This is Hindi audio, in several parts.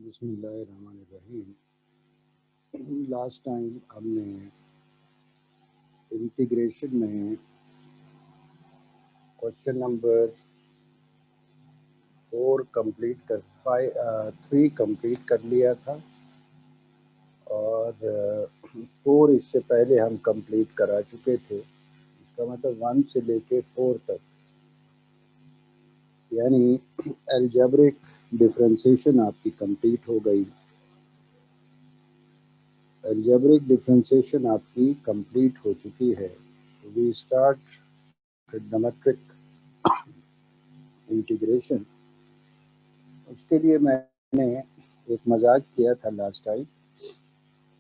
बिस्मिल्लाहिर्रहमानिर्रहीम। लास्ट टाइम हमने इंटीग्रेशन में क्वेश्चन नंबर 3 कंप्लीट कर लिया था और 4 इससे पहले हम कंप्लीट करा चुके थे। इसका मतलब 1 से लेके 4 तक, यानी अलजेब्रिक डिफरेंशिएशन आपकी कंप्लीट हो गई। अलजेब्रिक डिफरेंशिएशन आपकी कंप्लीट हो चुकी है। We start trigonometric integration. उसके लिए मैंने एक मजाक किया था लास्ट टाइम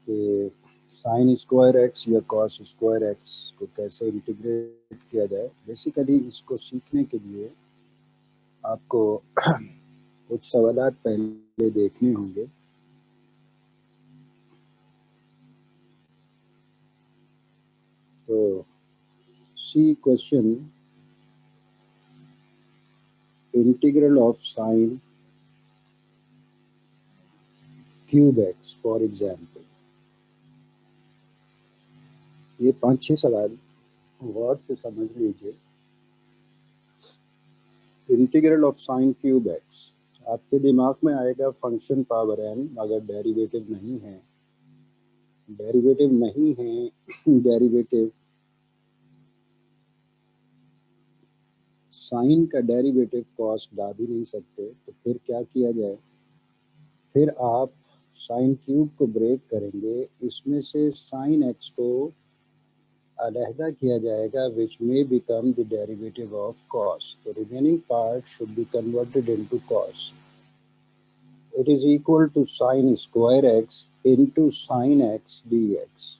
कि साइन स्क्वायर एक्स या कॉस स्क्वायर एक्स को कैसे इंटीग्रेट किया जाए। बेसिकली इसको सीखने के लिए आपको कुछ सवालात पहले देखने होंगे। तो see question, integral of sine cube X for example. ये 5-6 सवाल गौर से समझ लीजिए। Integral of sine cube X, आपके दिमाग में आएगा फंक्शन पावर n अगर डेरिवेटिव नहीं है। डेरिवेटिव साइन का डेरिवेटिव कॉस ला भी नहीं सकते, तो फिर क्या किया जाए? फिर आप साइन क्यूब को ब्रेक करेंगे, इसमें से साइन एक्स को अलहदा किया जाएगा, which may become the derivative of cos. तो remaining part should be converted into cos. It is equal to sin square x into sin x dx।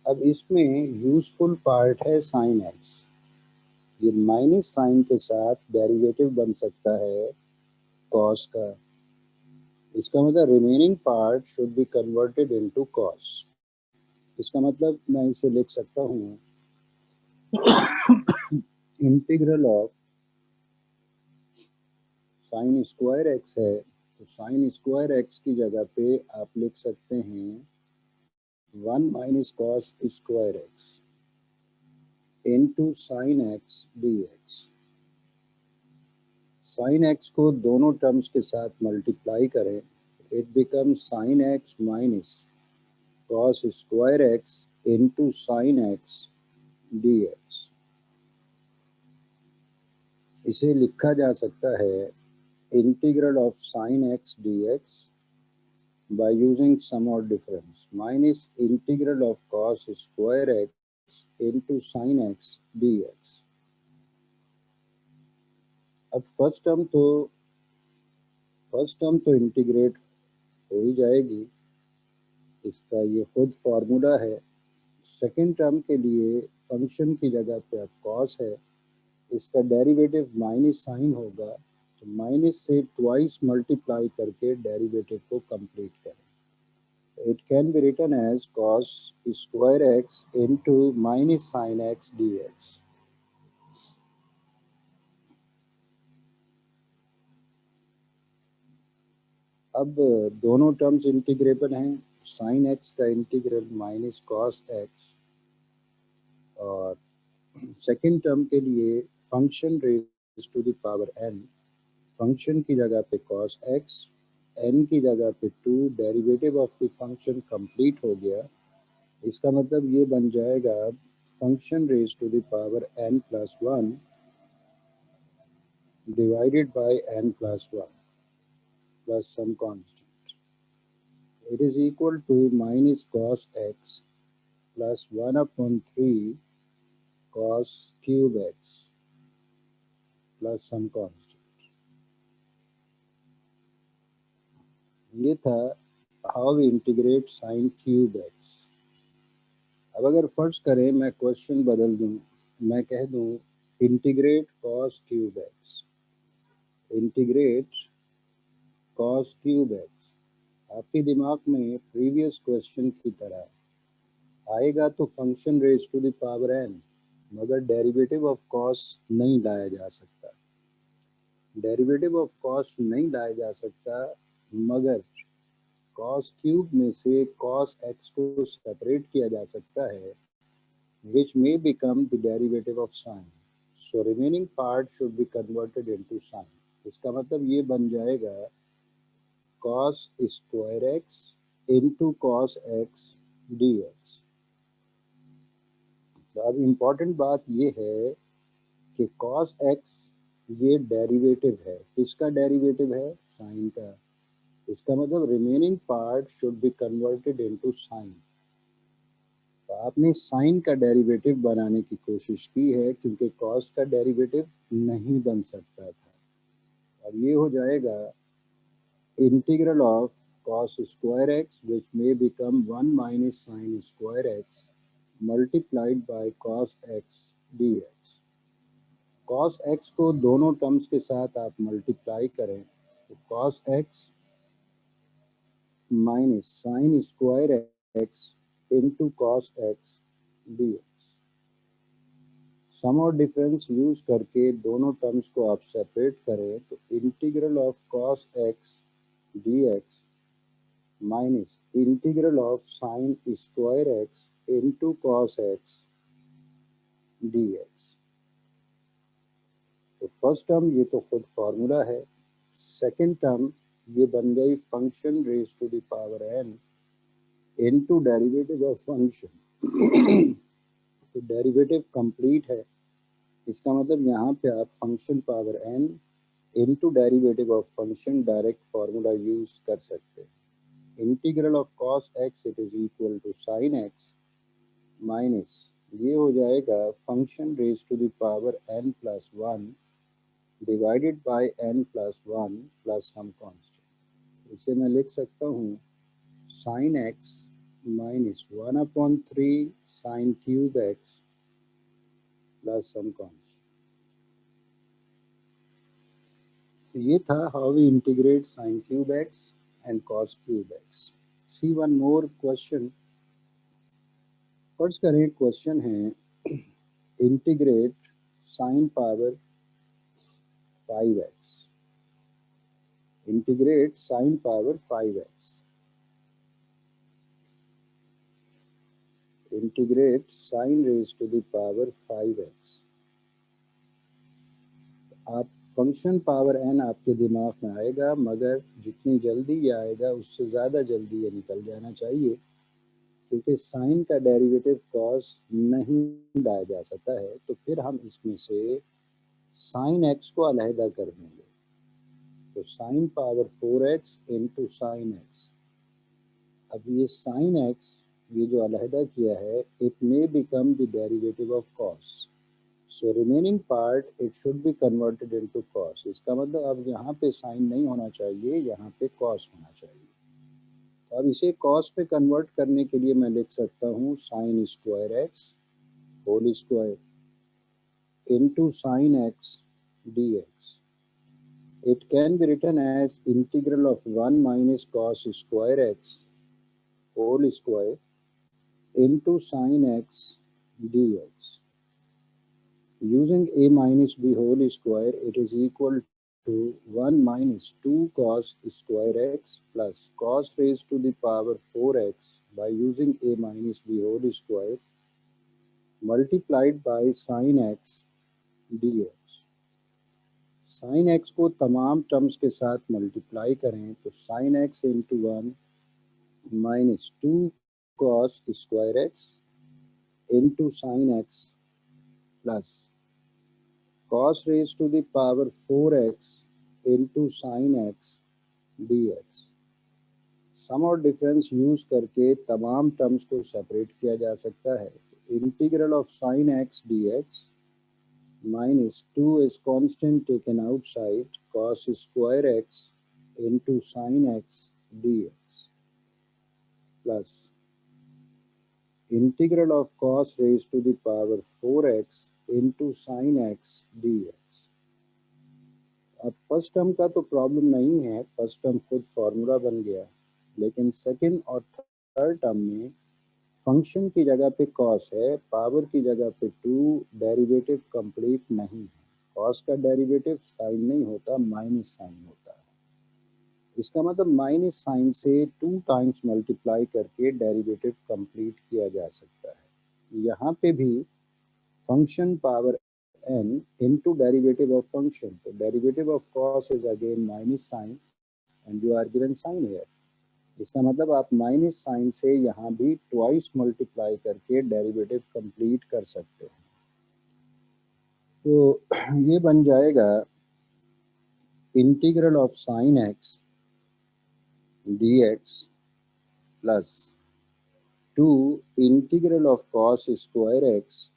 अब इसमें यूजफुल पार्ट है sin x। ये माइनस साइन के साथ डेरिवेटिव बन सकता है cos का। इसका मतलब remaining part should be converted into cos। इसका मतलब मैं इसे लिख सकता हूँ integral of sine square x है, तो साइन स्क्वायर एक्स की जगह पे आप लिख सकते हैं 1 minus cos square x into sine x D x. Sign X को दोनों टर्म्स के साथ मल्टीप्लाई करें, it become sign x minus cos square x into sine x D x. इसे लिखा जा सकता है integral of sine x D x by using sum or difference minus integral of cos square x into sin x dx। अब फर्स्ट टर्म तो इंटीग्रेट हो ही जाएगी, इसका ये खुद फार्मूला है। सेकेंड टर्म के लिए फंक्शन की जगह पे अब कॉस है, इसका डेरिवेटिव माइनस साइन होगा, तो माइनस से ट्वाइस मल्टीप्लाई करके डेरिवेटिव को कंप्लीट करें। It can be written as cos square x into minus sin x dx। अब दोनों टर्म्स इंटीग्रेबल हैं। sin x का इंटीग्रल माइनस cos x, और सेकेंड टर्म के लिए function raise to the power n, function की जगह पे cos x, n की जगह पे 2, derivative of the function complete हो गया। इसका मतलब ये बन जाएगा function raise to the power n plus 1 divided by n plus 1 plus some constant। It is equal to minus cos x plus 1 upon 3 cos cube x plus some constant। ये था how we integrate sin cube x। अब अगर फर्ज करें मैं क्वेश्चन बदल दूं, मैं कह दूं integrate cos cube x, integrate cos cube x। आपके दिमाग में प्रीवियस क्वेश्चन की तरह आएगा तो function raise to the power n, मगर डेरिवेटिव ऑफ कॉस नहीं लाया जा सकता। डेरिवेटिव ऑफ कॉस नहीं लाया जा सकता, मगर कॉस क्यूब में से कॉस एक्स को सेपरेट किया जा सकता है, which may become the derivative of sine. So remaining part should be converted into sine. इसका मतलब ये बन जाएगा cos square x into cos x dx. तो अब इम्पोर्टेंट बात ये है कि cos x ये डेरिवेटिव है, किसका डेरिवेटिव है? साइन का। इसका मतलब remaining part should be converted into sine. तो आपने साइन का डेरिवेटिव बनाने की कोशिश की है, क्योंकि कॉस का डेरिवेटिव नहीं बन सकता था। और ये हो जाएगा integral of cos square X which may become 1 minus sine square x multiplied by cos x D X. Cos x को दोनों टर्म्स के साथ आप मल्टीप्लाई करें तो cos x minus sine square x into cos x D X. Sum और डिफरेंस यूज करके दोनों टर्म्स को आप सेपरेट करें तो integral of cos x D x minus integral of sine square x into cos x D x. तो फर्स्ट टर्म ये तो खुद फॉर्मूला है, सेकेंड टर्म ये बन गई function raise to the power n into derivative of function. तो डेरिवेटिव कंप्लीट है, इसका मतलब यहाँ पे आप function power n into derivative of function direct formula use कर सकते हैं। Integral of cos x it is equal to sine x minus ये हो जाएगा function raise to the power n plus one divided by n plus one plus some constant. इसे मैं लिख सकता हूँ sine x minus 1/3 sine cube x plus some constant. ये था how we integrate sine cube x and cos cube x. See one more question. First करें, क्वेश्चन है integrate sine power 5x। Integrate sine power 5x। Integrate sine raise to the power 5x। आप फंक्शन पावर n आपके दिमाग में आएगा, मगर जितनी जल्दी ये आएगा उससे ज़्यादा जल्दी ये निकल जाना चाहिए, क्योंकि साइन का डेरिवेटिव कॉस नहीं लाया जा सकता है। तो फिर हम इसमें से साइन एक्स को अलहदा कर देंगे। तो sine power 4x into sine x. अब ये साइन एक्स ये जो अलहदा किया है, it may become the derivative of cos. So remaining part it should be converted into cos. इसका मतलब अब यहाँ पे साइन नहीं होना चाहिए, यहाँ पे कॉस होना चाहिए। तो अब इसे कॉस पे कन्वर्ट करने के लिए मैं लिख सकता हूँ sine square x whole square into sine x D x. It can be written as integral of 1 minus cos square x whole square into sin x dx. Using a minus b whole square, it is equal to 1 minus 2 cos square x plus cos raised to the power 4x by using a minus b whole square multiplied by sin x dx. Sine X को तमाम टर्म्स के साथ मल्टीप्लाई करें तो sine x into 1 minus 2 cos square x into sine X plus cos raise to the power 4x into sine x D X. Sum और डिफरेंस यूज करके तमाम टर्म्स को सेपरेट किया जा सकता है। Integral of sine x D x minus 2 is constant taken outside cos square x into sin x dx plus integral of cos raised to the power 4x into sin x dx। अब फर्स्ट टर्म का तो प्रॉब्लम नहीं है, फर्स्ट टर्म खुद फॉर्मूला बन गया, लेकिन सेकंड और थर्ड टर्म में फंक्शन की जगह पे कॉस है, पावर की जगह पे 2, डेरिवेटिव कंप्लीट नहीं है। कॉस का डेरिवेटिव साइन नहीं होता, माइनस साइन होता है। इसका मतलब माइनस साइन से 2 टाइम्स मल्टीप्लाई करके डेरिवेटिव कंप्लीट किया जा सकता है। यहाँ पे भी function power n into derivative of function, तो derivative of cos is again minus sin and you are given sin here। इसका मतलब आप माइनस साइन से यहाँ भी ट्वाइस मल्टीप्लाई करके डेरिवेटिव कंप्लीट कर सकते हैं। तो ये बन जाएगा integral of sine x dx plus 2 integral of cos square x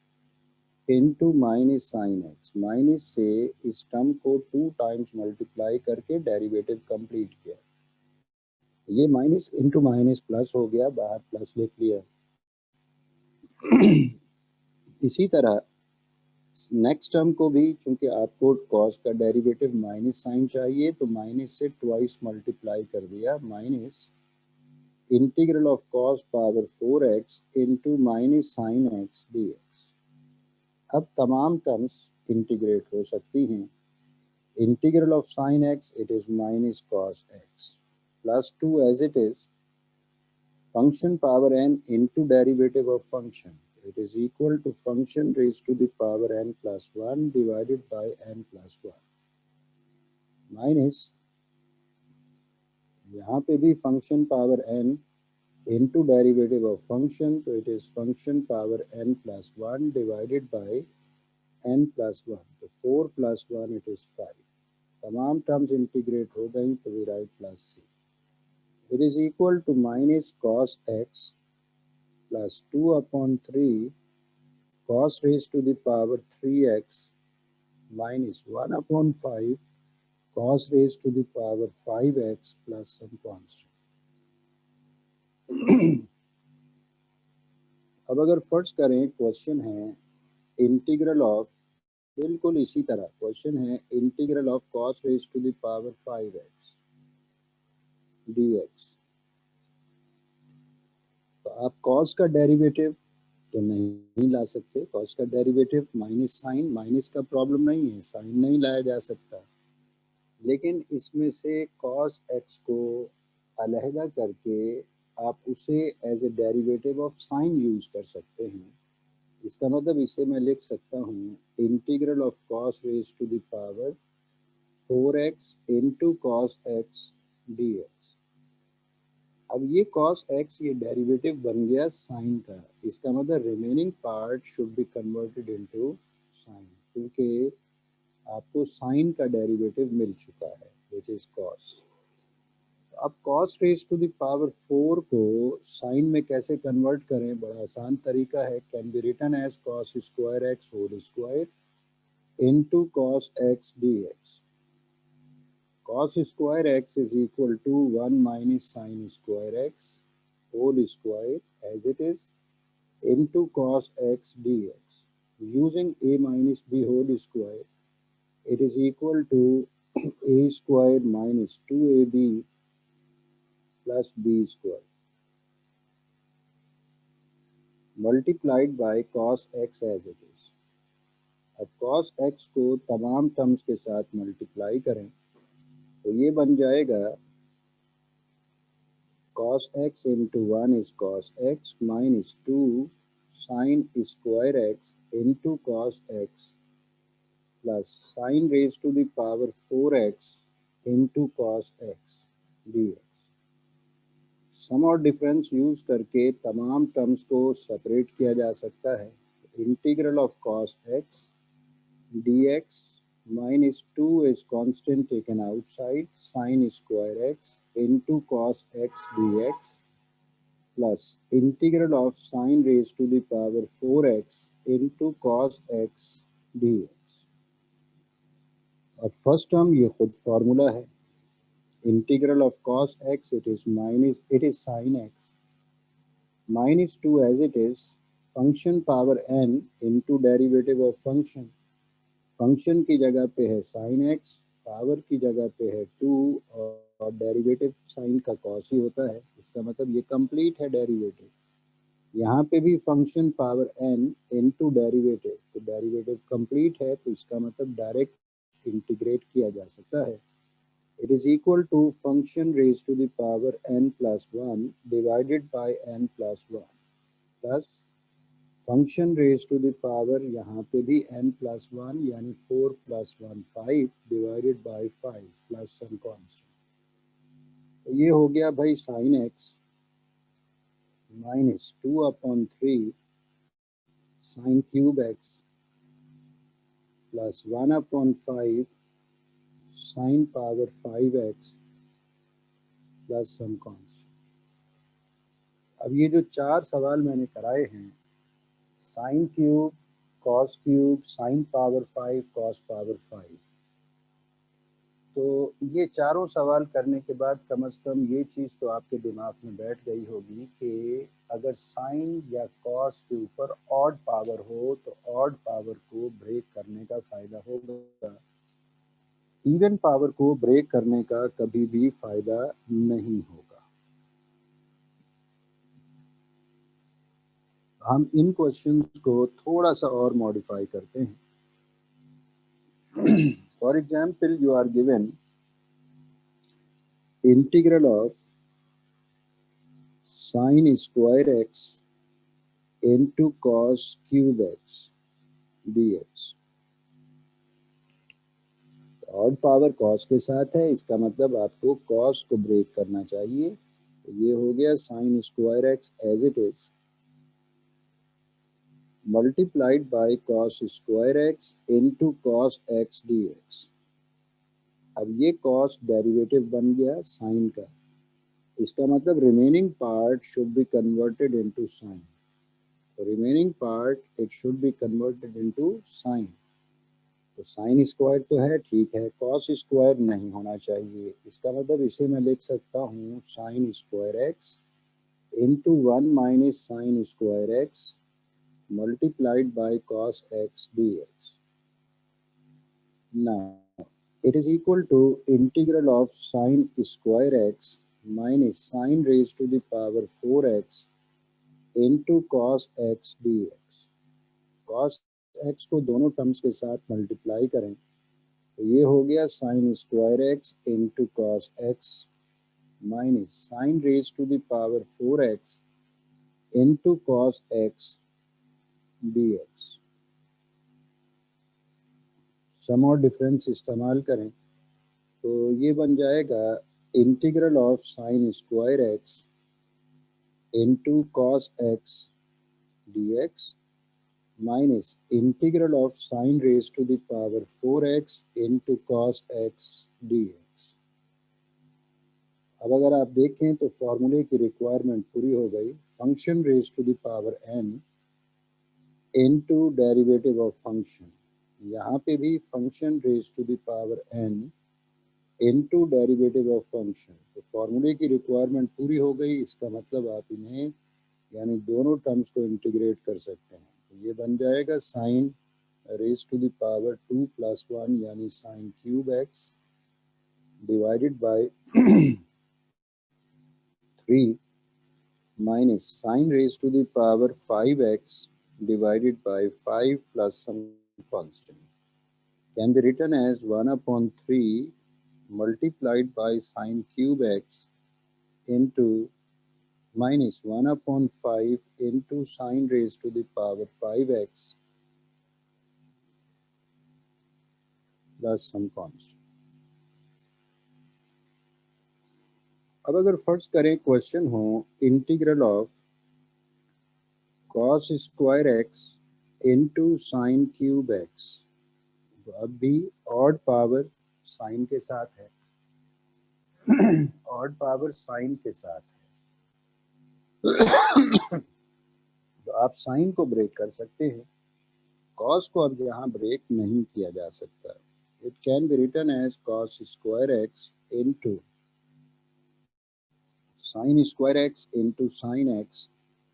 into minus sine x. Minus से इस टर्म को 2 टाइम्स मल्टीप्लाई करके डेरिवेटिव कंप्लीट किया। ये माइनस इंटू माइनस प्लस हो गया, बाहर प्लस लिख लिया। इसी तरह नेक्स्ट टर्म को भी, चूंकि आपको कॉस का डेरिवेटिव माइनस साइन चाहिए, तो माइनस से ट्वाइस मल्टीप्लाई कर दिया। Minus integral of cos power 4x into minus sine x dx। अब तमाम टर्म्स इंटीग्रेट हो सकती हैं। Integral of sine x, it is minus cos x plus 2 as it is function power n into derivative of function, it is equal to function raised to the power n plus 1 divided by n plus 1 minus, यहाँ पे भी function power n into derivative of function, तो it is function power n plus 1 divided by n plus 1, तो 4 plus 1 it is 5। तमाम टर्म्स इंटीग्रेट हो गई तो we write plus c। It is equal to minus cos x plus 2 upon 3 cos raised to the power 3x minus 1 upon 5 cos raised to the power 5x plus some constant। अब अगर फर्स्ट करें, क्वेश्चन है इंटीग्रल ऑफ, बिल्कुल इसी तरह क्वेश्चन है integral of cos raised to the power 5x dx। तो आप cos का डेरिवेटिव तो नहीं ला सकते, कॉस का डेरिवेटिव माइनस साइन, माइनस का प्रॉब्लम नहीं है, साइन नहीं लाया जा सकता। लेकिन इसमें से कॉस एक्स को अलहदा करके आप उसे as a derivative of sine use कर सकते हैं। इसका मतलब इसे मैं लिख सकता हूँ integral of cos raise to the power 4x into cos x dx। अब ये cos x ये डेरिवेटिव बन गया साइन का। इसका मतलब remaining part should be converted into sine, क्योंकि आपको साइन का डेरिवेटिव मिल चुका है विच इज cos। अब cos raise to the power 4 को साइन में कैसे कन्वर्ट करें, बड़ा आसान तरीका है। Can be written as cos square x whole square into cos x dx। cos square x is equal to 1 minus sin square x whole square as it is into cos x dx। Using a minus b whole square, it is equal to a square minus 2ab plus b square multiplied by cos x as it is। अब cos x को तमाम टर्म्स के साथ मल्टीप्लाई करें तो ये बन जाएगा cos x into 1 is cos x minus 2 sin square x into cos x plus sin raised to the power 4x into cos x dx। Sum और डिफरेंस यूज करके तमाम टर्म्स को सेपरेट किया जा सकता है। Integral of cos x dx minus 2 is constant taken outside sin square x into cos x dx plus integral of sin raised to the power 4x into cos x dx। अब फर्स्ट टर्म ये खुद फार्मूला है, integral of cos x it is sin x minus 2 as it is function power n into derivative of function। Function की जगह पे है साइन एक्स, पावर की जगह पे है 2 और डेरिवेटिव साइन का कॉस ही होता है। इसका मतलब ये कंप्लीट है डेरिवेटिव। यहाँ पे भी function power n into derivative, तो डेरिवेटिव कंप्लीट है तो इसका मतलब डायरेक्ट इंटीग्रेट किया जा सकता है। It is equal to function raise to the power n plus one divided by n plus one plus function raise to the power यहाँ पे भी n प्लस वन यानी 4 प्लस वन 5 divided by 5 plus some constant. तो ये हो गया भाई sine x minus 2/3 sine cube x plus 1/5 sine power 5x plus some constant. अब ये जो चार सवाल मैंने कराए हैं, sign cube, cos cube, sign power 5, cos power 5, तो ये चारों सवाल करने के बाद कम से कम ये चीज़ तो आपके दिमाग में बैठ गई होगी कि अगर साइन या कॉस के ऊपर ऑड पावर हो तो ऑड पावर को ब्रेक करने का फ़ायदा होगा, इवन पावर को ब्रेक करने का कभी भी फ़ायदा नहीं होगा। हम इन क्वेश्चंस को थोड़ा सा और मॉडिफाई करते हैं। For example you are given integral of sine square x into cos cube x dx। Odd power cos के साथ है, इसका मतलब आपको कॉस को ब्रेक करना चाहिए। तो ये हो गया sine square x as it is multiplied by cos square x into cos x dx। अब ये कॉस डेरिवेटिव बन गया साइन का, इसका मतलब remaining part should be converted into sign. Remaining part it should be converted into sine. तो साइन स्क्वायर तो है, ठीक है, कॉस स्क्वायर नहीं होना चाहिए। इसका मतलब इसे मैं लिख सकता हूँ sine square x into 1 minus sine square x multiplied by cos x dx। Now it is equal to integral of sine square x minus sine raised to the power 4x into cos x dx। cos x को दोनों टर्म्स के साथ मल्टीप्लाई करें तो ये हो गया sine square x into cos x minus sine raise to the power 4x into cos x dx। Sum और डिफरेंस इस्तेमाल करें तो ये बन जाएगा integral of sine square x into cos x dx minus integral of sine raise to the power 4x into cos x dx। अब अगर आप देखें तो फॉर्मूले की रिक्वायरमेंट पूरी हो गई। Function raise to the power n into derivative of function, यहाँ पे भी function raise to the power n into derivative of function. तो फॉर्मूले की रिक्वायरमेंट पूरी हो गई। इसका मतलब आप इन्हें यानी दोनों टर्म्स को इंटीग्रेट कर सकते हैं। तो ये बन जाएगा sine raise to the power 2 plus 1 यानी sine cube x divided by 3 minus sine raise to the power 5x divided by 5 plus some constant can be written as 1/3 multiplied by sine cube x into minus 1/5 into sine raised to the power 5x plus some constant। अब अगर फर्ज करें क्वेश्चन हो integral of cos square x into sine cube x, तो अब भी ऑड पावर साइन के साथ है, ऑड पावर साइन के साथ है। तो आप साइन को ब्रेक कर सकते हैं, कॉस को अब यहाँ ब्रेक नहीं किया जा सकता। It can be written as cos square x into sine square x into sine x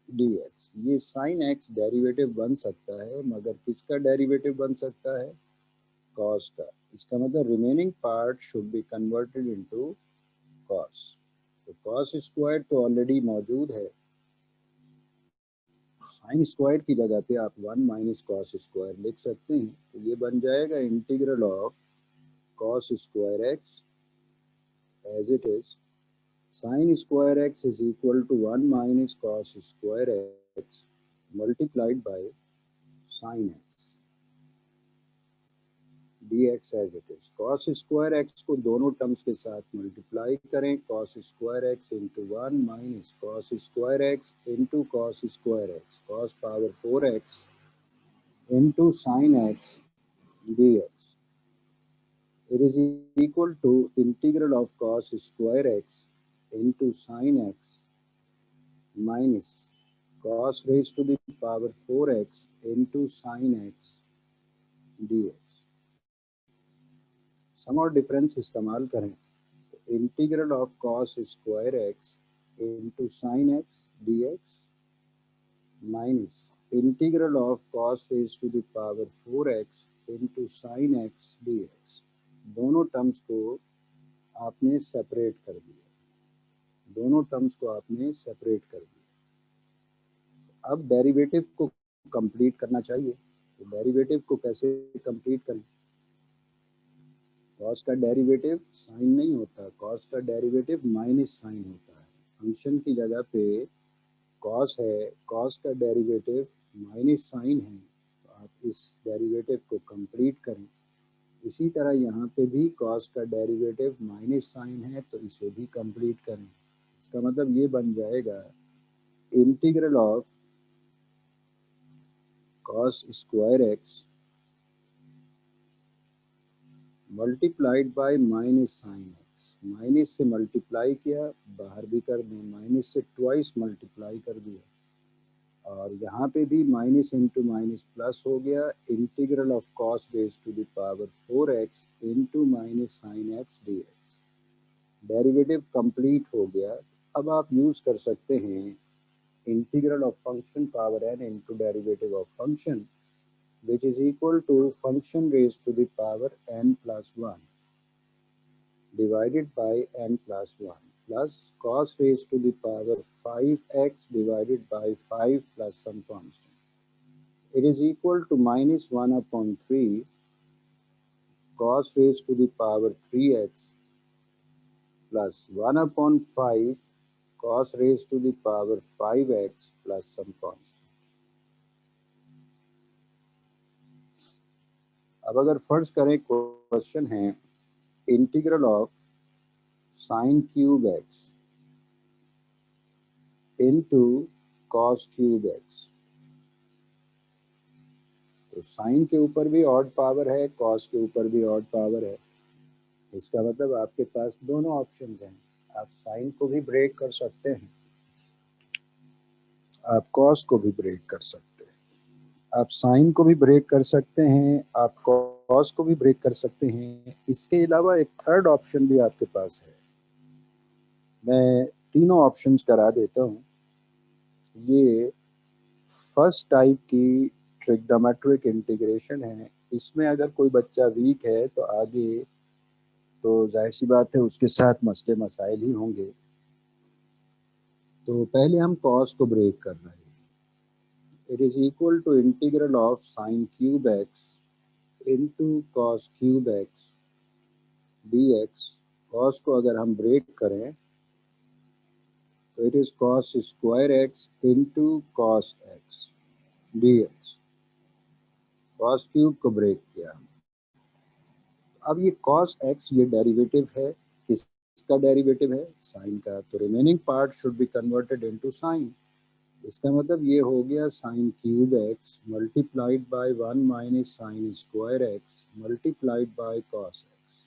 dx। ये साइन एक्स डेरिवेटिव बन सकता है, मगर किसका डेरिवेटिव बन सकता है? कॉस का। इसका मतलब remaining part should be converted into cos. तो कॉस स्क्वायर तो ऑलरेडी मौजूद है, साइन स्क्वायर की जगह पे आप 1 माइनस कॉस स्क्वायर लिख सकते हैं, तो ये बन जाएगा integral of cos square x as it is sine square x is equal to 1 minus cos square x multiplied by sine x dx as it is. Cos square x को दोनों टर्म्स के साथ मल्टीप्लाई करें, cos square x into 1 minus cos square x into cos square x cos power 4x into sine x dx। It is equal to integral of cos square x into sin x minus cos raised to the power 4x into sin x dx। Sum और डिफरेंस इस्तेमाल करें तो integral of cos square x into sine x dx minus integral of cos raise to the power 4x into sine x dx। दोनों टर्म्स को आपने सेपरेट कर दिया, दोनों टर्म्स को आपने सेपरेट कर दिया। अब डेरिवेटिव को कंप्लीट करना चाहिए, तो डेरिवेटिव को कैसे कंप्लीट करें? कॉस का डेरिवेटिव साइन नहीं होता, कॉस का डेरिवेटिव माइनस साइन होता है। फंक्शन की जगह पे कॉस है, कॉस का डेरिवेटिव माइनस साइन है, तो आप इस डेरिवेटिव को कंप्लीट करें। इसी तरह यहाँ पे भी कॉस का डेरिवेटिव माइनस साइन है, तो इसे भी कंप्लीट करें। इसका मतलब ये बन जाएगा integral of cos square x multiplied bye minus sine x. Minus से मल्टीप्लाई किया, बाहर भी कर दें, माइनस से ट्वाइस मल्टीप्लाई कर दिया, और यहाँ पे भी माइनस इंटू माइनस प्लस हो गया। Integral of cos raise to the power 4x into minus sine x dx। Derivative complete हो गया। अब आप यूज कर सकते हैं integral of function power n into derivative of function which is equal to function raised to the power n plus 1 divided by n plus 1 plus cos raised to the power 5x divided by 5 plus some constant. It is equal to minus 1 upon 3 cos raised to the power 3x plus 1 upon 5 cos raised to the power 5x plus some constant. अब अगर फर्ज करें क्वेश्चन है integral of sine cube x into cos cube x, तो साइन के ऊपर भी ऑड पावर है, कॉस के ऊपर भी ऑड पावर है। इसका मतलब आपके पास दोनों ऑप्शंस हैं। आप साइन को भी ब्रेक कर सकते हैं, आप कॉस को भी ब्रेक कर सकते हैं, आप साइन को भी ब्रेक कर सकते हैं, आप कॉस को भी ब्रेक कर सकते हैं। इसके अलावा एक थर्ड ऑप्शन भी आपके पास है। मैं तीनों ऑप्शंस करा देता हूँ। ये फर्स्ट टाइप की ट्रिग्नोमेट्रिक इंटीग्रेशन है। इसमें अगर कोई बच्चा वीक है तो आगे तो जाहिर सी बात है उसके साथ मसले मसाइल ही होंगे। तो पहले हम कॉस को ब्रेक कर रहे हैं। It is equal to integral of sine cube x into cos cube x dx। Cos को अगर हम ब्रेक करें तो it is cos square x into cos x dx। Cos cube को ब्रेक किया। अब ये कॉस एक्स ये डेरिवेटिव है, किसका डेरिवेटिव है? साइन का। तो remaining part should be converted into sign. इसका मतलब ये हो गया sign cube x multiplied bye 1 minus sine square x multiplied by cos x.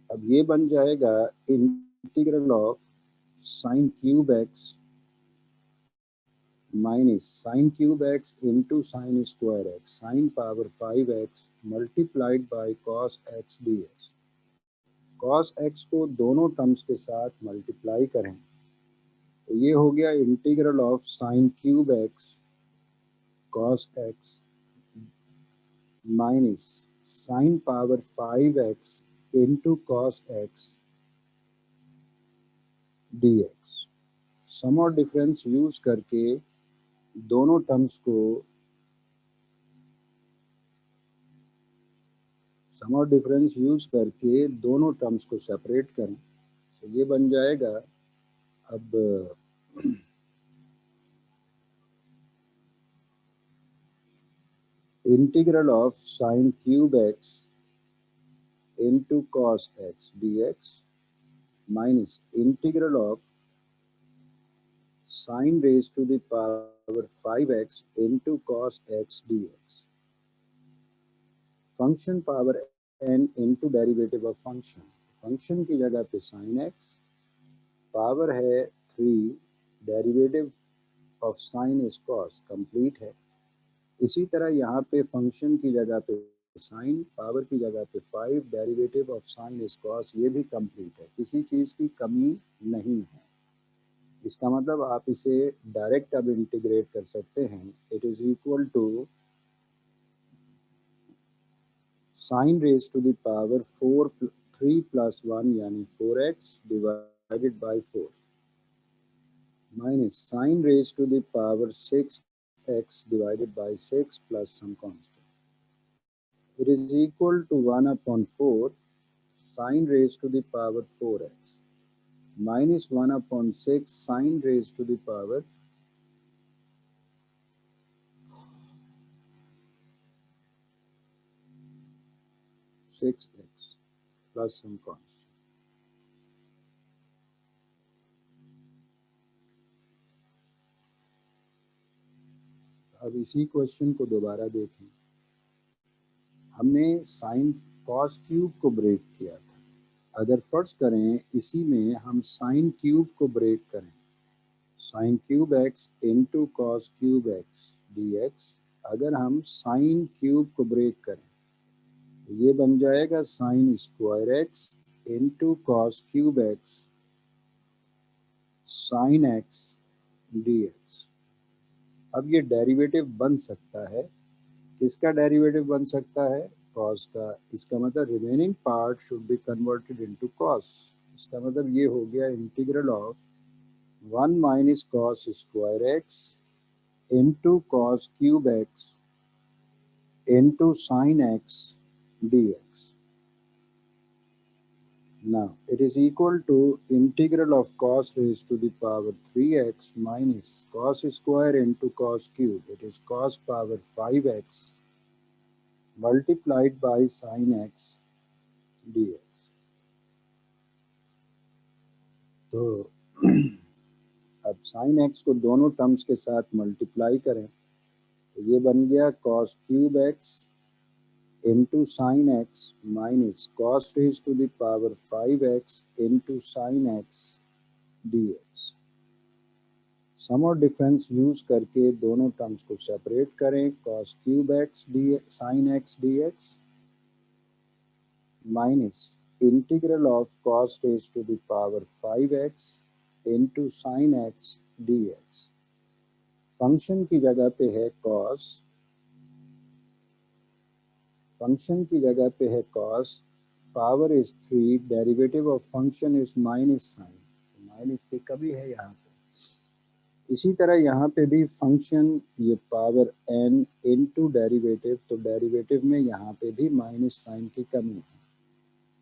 अब ये बन जाएगा integral of sine cube x minus sign cube x into sine square x sign power 5x multiplied by cos x dx। Cos x को दोनों टर्म्स के साथ मल्टीप्लाई करें तो ये हो गया integral of sine cube x cos x minus sign power 5x into cos x dx। Sum और डिफरेंस यूज करके दोनों टर्म्स को सम और डिफरेंस यूज करके दोनों टर्म्स को सेपरेट करें तो ये बन जाएगा अब integral of sine cube x into cos x dx minus integral of sin raised to the power 5x into cos x dx. Function power n into derivative of function, function की जगह पे sin x, पावर है 3, derivative of sin is cos, complete है। इसी तरह यहाँ पे फंक्शन की जगह पे साइन, पावर की जगह पे 5, derivative of sign is cos, ये भी कंप्लीट है, किसी चीज़ की कमी नहीं है। इसका मतलब आप इसे डायरेक्ट अब इंटीग्रेट कर सकते हैं। It is equal to sine raise to the power 3 plus 1 यानी 4x divided by 4 minus sine raise to the power 6x divided by 6 plus some constant. It is equal to 1 upon 4 sine raised to the power 4x minus 1 upon 6 sine raised to the power 6x plus some constant. अब इसी क्वेश्चन को दोबारा देखें। हमने साइन कॉस क्यूब को ब्रेक किया था। अगर फर्ज करें इसी में हम साइन क्यूब को ब्रेक करें, sign cube x into cos cube x D x, अगर हम साइन क्यूब को ब्रेक करें तो ये बन जाएगा sign square x into cos cube x sine x D x. अब ये डेरिवेटिव बन सकता है, किसका डेरिवेटिव बन सकता है? कॉस का। इसका मतलब remaining part should be converted into cos. इसका मतलब ये हो गया integral of 1 minus cos square x into cos cube x into sine x D x. Now it is equal to integral of cos raised to the power 3x minus cos square into cos cube. It is cos power 5x multiplied by sin x dx. तो अब sin x को दोनों टर्म्स के साथ मल्टीप्लाई करें तो ये बन गया cos cube x into sin x minus cos raised to the power 5x into sin x dx. Sum और डिफरेंस यूज करके दोनों टर्म्स को सेपरेट करें। cos cube x sin x dx minus integral of cos raised to the power 5x into sin x dx। Function की जगह पे है cos, फंक्शन की जगह पे है cos, power is 3, derivative of function is minus sine, minus की कमी है यहाँ पे। इसी तरह यहाँ पे भी फंक्शन ये पावर n इनटू डेरिवेटिव, तो डेरिवेटिव में यहाँ पे भी माइनस साइन की कमी है।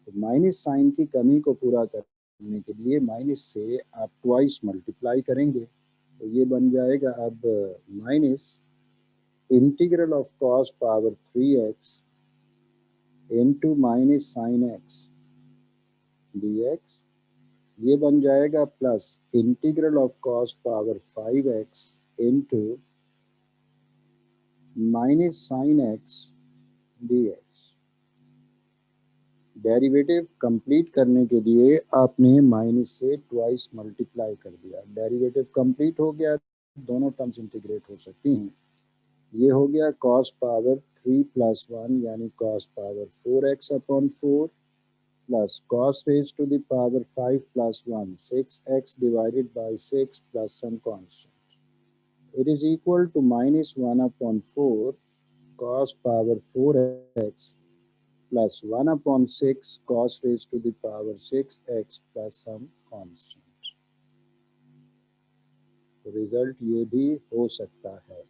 तो माइनस साइन की कमी को पूरा करने के लिए माइनस से आप ट्वाइस मल्टीप्लाई करेंगे तो ये बन जाएगा अब minus integral of cos power 3x into minus sine x dx, ये बन जाएगा plus integral of cos power 5x into minus sine x dx। Derivative complete करने के लिए आपने माइनस से ट्वाइस मल्टीप्लाई कर दिया, डेरिवेटिव कंप्लीट हो गया, दोनों टर्म्स इंटीग्रेट हो सकती हैं। ये हो गया cos पावर 3 प्लस 1 यानी cos power 4x upon 4 plus cos raised to the power 5 plus 1 6x divided by 6 plus some constant. It is equal to minus 1 upon 4 cos power 4x plus 1 upon 6 cos raised to the power 6x plus some constant. Result ये भी हो सकता है।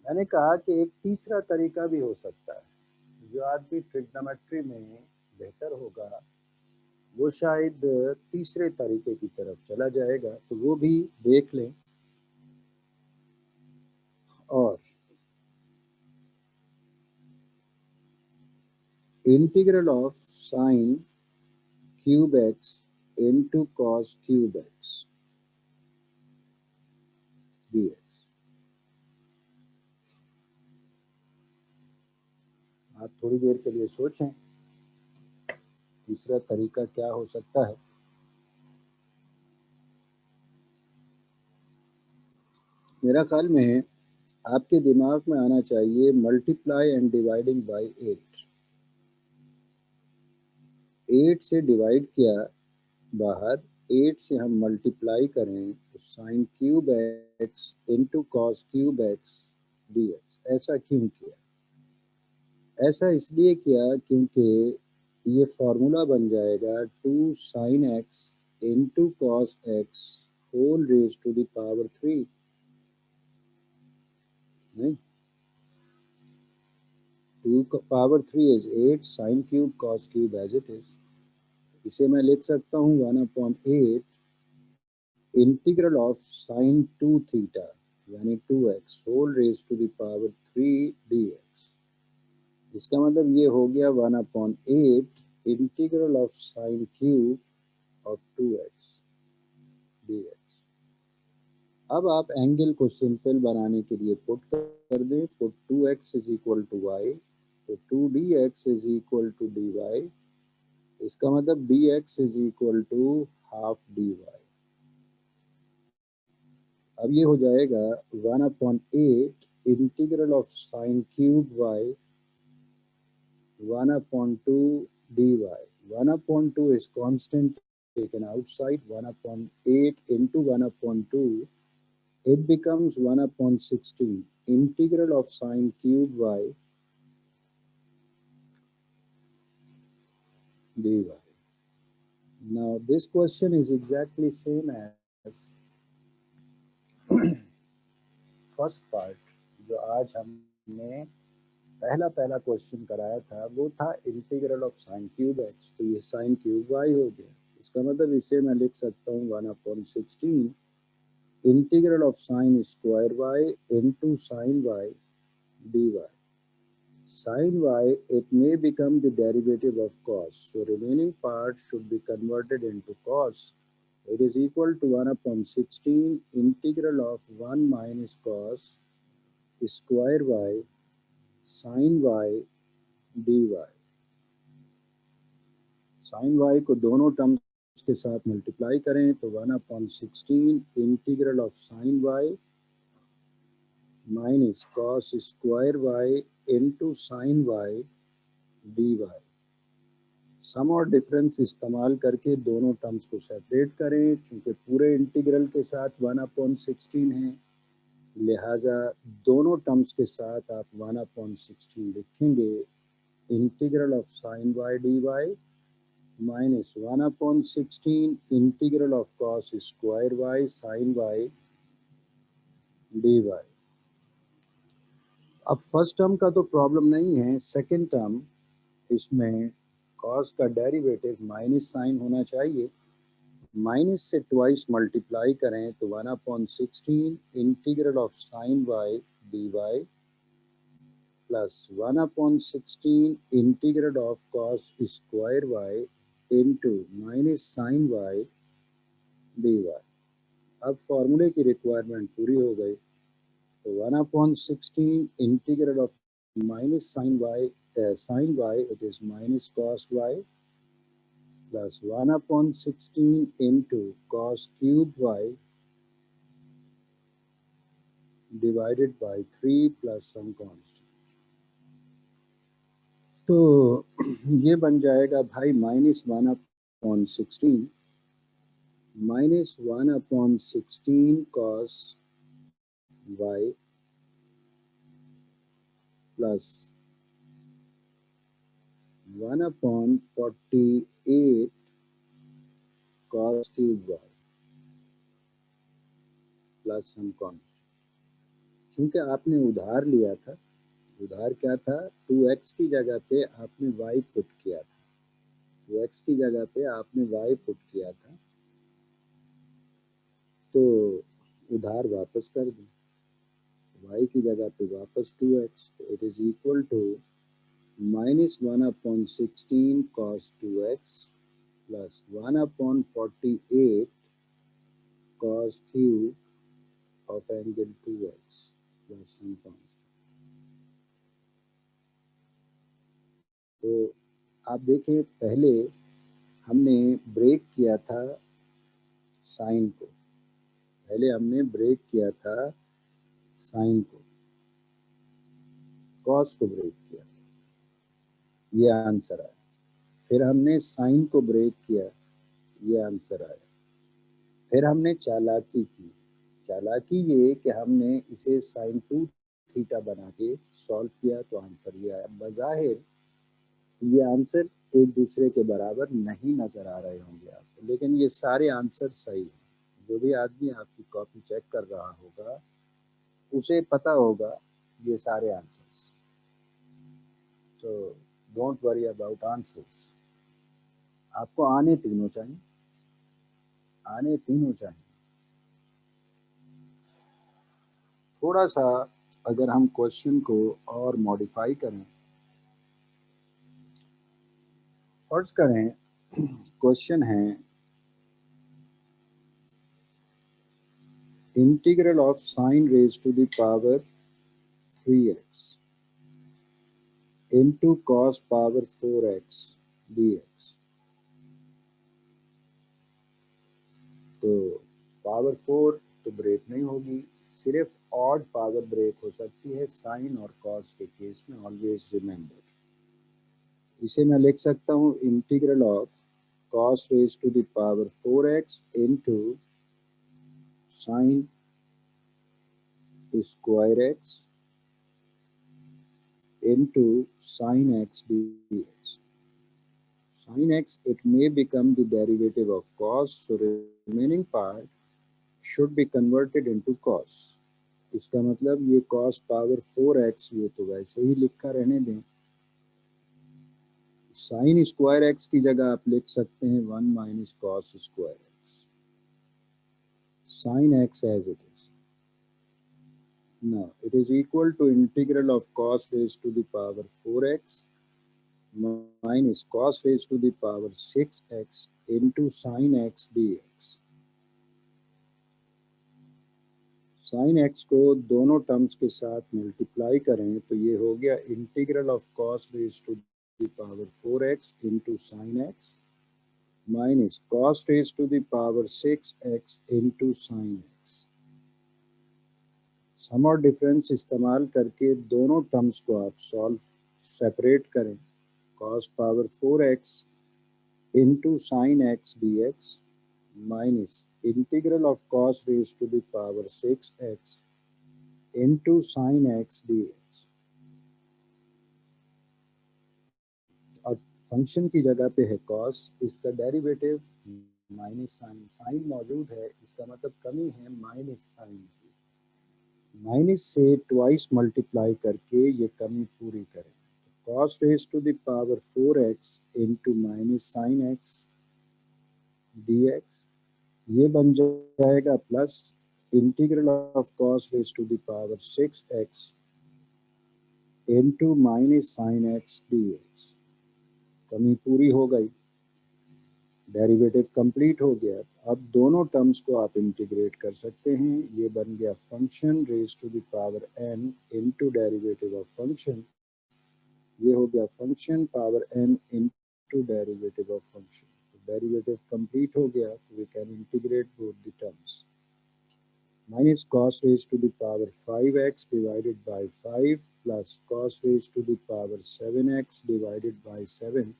मैंने कहा कि एक तीसरा तरीका भी हो सकता है। जो आदमी ट्रिग्नोमेट्री में बेहतर होगा वो शायद तीसरे तरीके की तरफ चला जाएगा, तो वो भी देख लें। और integral of sine cube x into cos cube x dx। आप थोड़ी देर के लिए सोचें तीसरा तरीका क्या हो सकता है। मेरा ख्याल में आपके दिमाग में आना चाहिए मल्टीप्लाई एंड डिवाइडिंग बाय 8। 8 से डिवाइड किया, बाहर 8 से हम मल्टीप्लाई करें तो sign cube x into cos cube x D x. ऐसा क्यों किया? ऐसा इसलिए किया क्योंकि ये फॉर्मूला बन जाएगा 2 sine x into cos x whole raise to the power 3। नहीं, 2 power 3 is 8 sine cube cos cube as it is. इसे मैं लिख सकता हूँ 1/8 इंटीग्रल ऑफ साइन 2 थीटा यानी 2x whole raise to the power 3 dx। इसका मतलब ये हो गया 1/8 integral of sine cube of 2x dx। अब आप एंगल को सिंपल बनाने के लिए पुट कर दें। Put 2x is equal to y, तो 2dx is equal to dy। इसका मतलब dx is equal to half dy। अब ये हो जाएगा 1/8 integral of sine cube y 1/2 dy। 1/2 is constant taken outside, 1/8 into 1/2, it becomes 1/16 integral of sine cube y dy। Now this question is exactly same as first part जो आज हमने पहला क्वेश्चन कराया था, वो था integral of sine cube x. तो ये साइन क्यूब वाई हो गया। इसका मतलब इसे मैं लिख सकता हूँ 1/16 integral of sine square y into sine y d y. Sin y, it may become the derivative of cos. So remaining part should be converted into cos. It is equal to 1/16 integral of 1 minus cos square y sin y dy। sin y को दोनों टर्म्स के साथ मल्टीप्लाई करें तो 1/16 integral of sin y minus cos square y into sine y dy। सम और डिफरेंस इस्तेमाल करके दोनों टर्म्स को सेपरेट करें। क्योंकि पूरे इंटीग्रल के साथ 1/16 है, लिहाजा दोनों टर्म्स के साथ आप 1/16 लिखेंगे। Integral of sine y d y minus 1/16 integral of cos square y sine y d y. अब फर्स्ट टर्म का तो प्रॉब्लम नहीं है, सेकेंड टर्म, इसमें कॉस का डेरिवेटिव माइनस साइन होना चाहिए। माइनस से ट्वाइस मल्टीप्लाई करें तो 1/16 integral of sine y d y plus 1/16 integral of cos square y into minus sine y d y. अब फॉर्मूले की रिक्वायरमेंट पूरी हो गई। तो 1/16 integral of minus sine y it is minus cos y plus 1/16 into cos cube y divided by 3 plus some constant। तो ये बन जाएगा भाई -1/16 cos y plus 1/48 cos cube y। Plus some constant. क्योंकि आपने उधार लिया था, उधार क्या था, 2x की जगह पे आपने y पुट किया था, 2x की जगह पे आपने y पुट किया था, तो उधार वापस कर दें, y की जगह पे वापस 2x, तो it is equal to -1/16 cos 2x plus 1/48 cos cube of angle 2x plus some constant. तो आप देखिए, पहले हमने ब्रेक किया था साइन को, पहले हमने ब्रेक किया था साइन को, कॉस को ब्रेक किया, ये आंसर आया। फिर हमने साइन को ब्रेक किया, ये आंसर आया। फिर हमने चालाकी की, चालाकी ये कि हमने इसे साइन 2 थीटा बना के सॉल्व किया, तो आंसर ये आया। बज़ाहिर ये आंसर एक दूसरे के बराबर नहीं नजर आ रहे होंगे आपको, लेकिन ये सारे आंसर सही हैं। जो भी आदमी आपकी कॉपी चेक कर रहा होगा उसे पता होगा ये सारे आंसर्स, तो डोंट वरी अबाउट आंसर्स। आपको आने तीनों चाहिए, आने तीनों चाहिए। थोड़ा सा अगर हम क्वेश्चन को और मॉडिफाई करें, फर्ज करें क्वेश्चन है integral of sine raise to the power 3x into cos power 4x dx। तो पावर 4 तो ब्रेक नहीं होगी, सिर्फ ऑड पावर ब्रेक हो सकती है साइन और कॉस के केस में, ऑलवेज रिमेंबर। इसे मैं लिख सकता हूँ integral of cos raise to the power 4x into sin square x into sin x dx। Sin x, it may become the derivative of cos, so remaining part should be converted into cos। इसका मतलब ये cos पावर 4x, ये तो वैसे ही लिखा रहने दें। sin स्क्वायर x की जगह आप लिख सकते हैं 1 minus cos square x, sin x as it is। Now it is equal to integral of cos raised to the power 4x minus cos raised to the power 6x into sin x dx। sin x को दोनों टर्म्स के साथ मल्टीप्लाई करें तो ये हो गया integral of cos raise to the power 4x into sin x minus cos raise to the power 6x into sin x। Sum और डिफरेंस इस्तेमाल करके दोनों टर्म्स को आप सॉल्व सेपरेट करें, cos power 4x into sin x dx minus integral of cos raised to the power 6x into sin x dx। और फंक्शन की जगह पे है cos, इसका डेरिवेटिव माइनस साइन, साइन मौजूद है, इसका मतलब कमी है माइनस साइन की, माइनस से ट्वाइस मल्टीप्लाई करके ये कमी पूरी करें। cos raised to the power 4x into minus sin x dx, ये बन जाएगा plus integral of cos raise to the power 6x into minus sine x dx। कमी पूरी हो गई, डेरिवेटिव कंप्लीट हो गया। अब दोनों टर्म्स को आप इंटीग्रेट कर सकते हैं, ये बन गया function raise to the power n into derivative of function, ये हो गया function power n into derivative of function. Derivative complete हो गया, तो we can integrate both the terms. minus cos raised to the power 5x divided by 5 plus cos raised to the power 7x divided by 7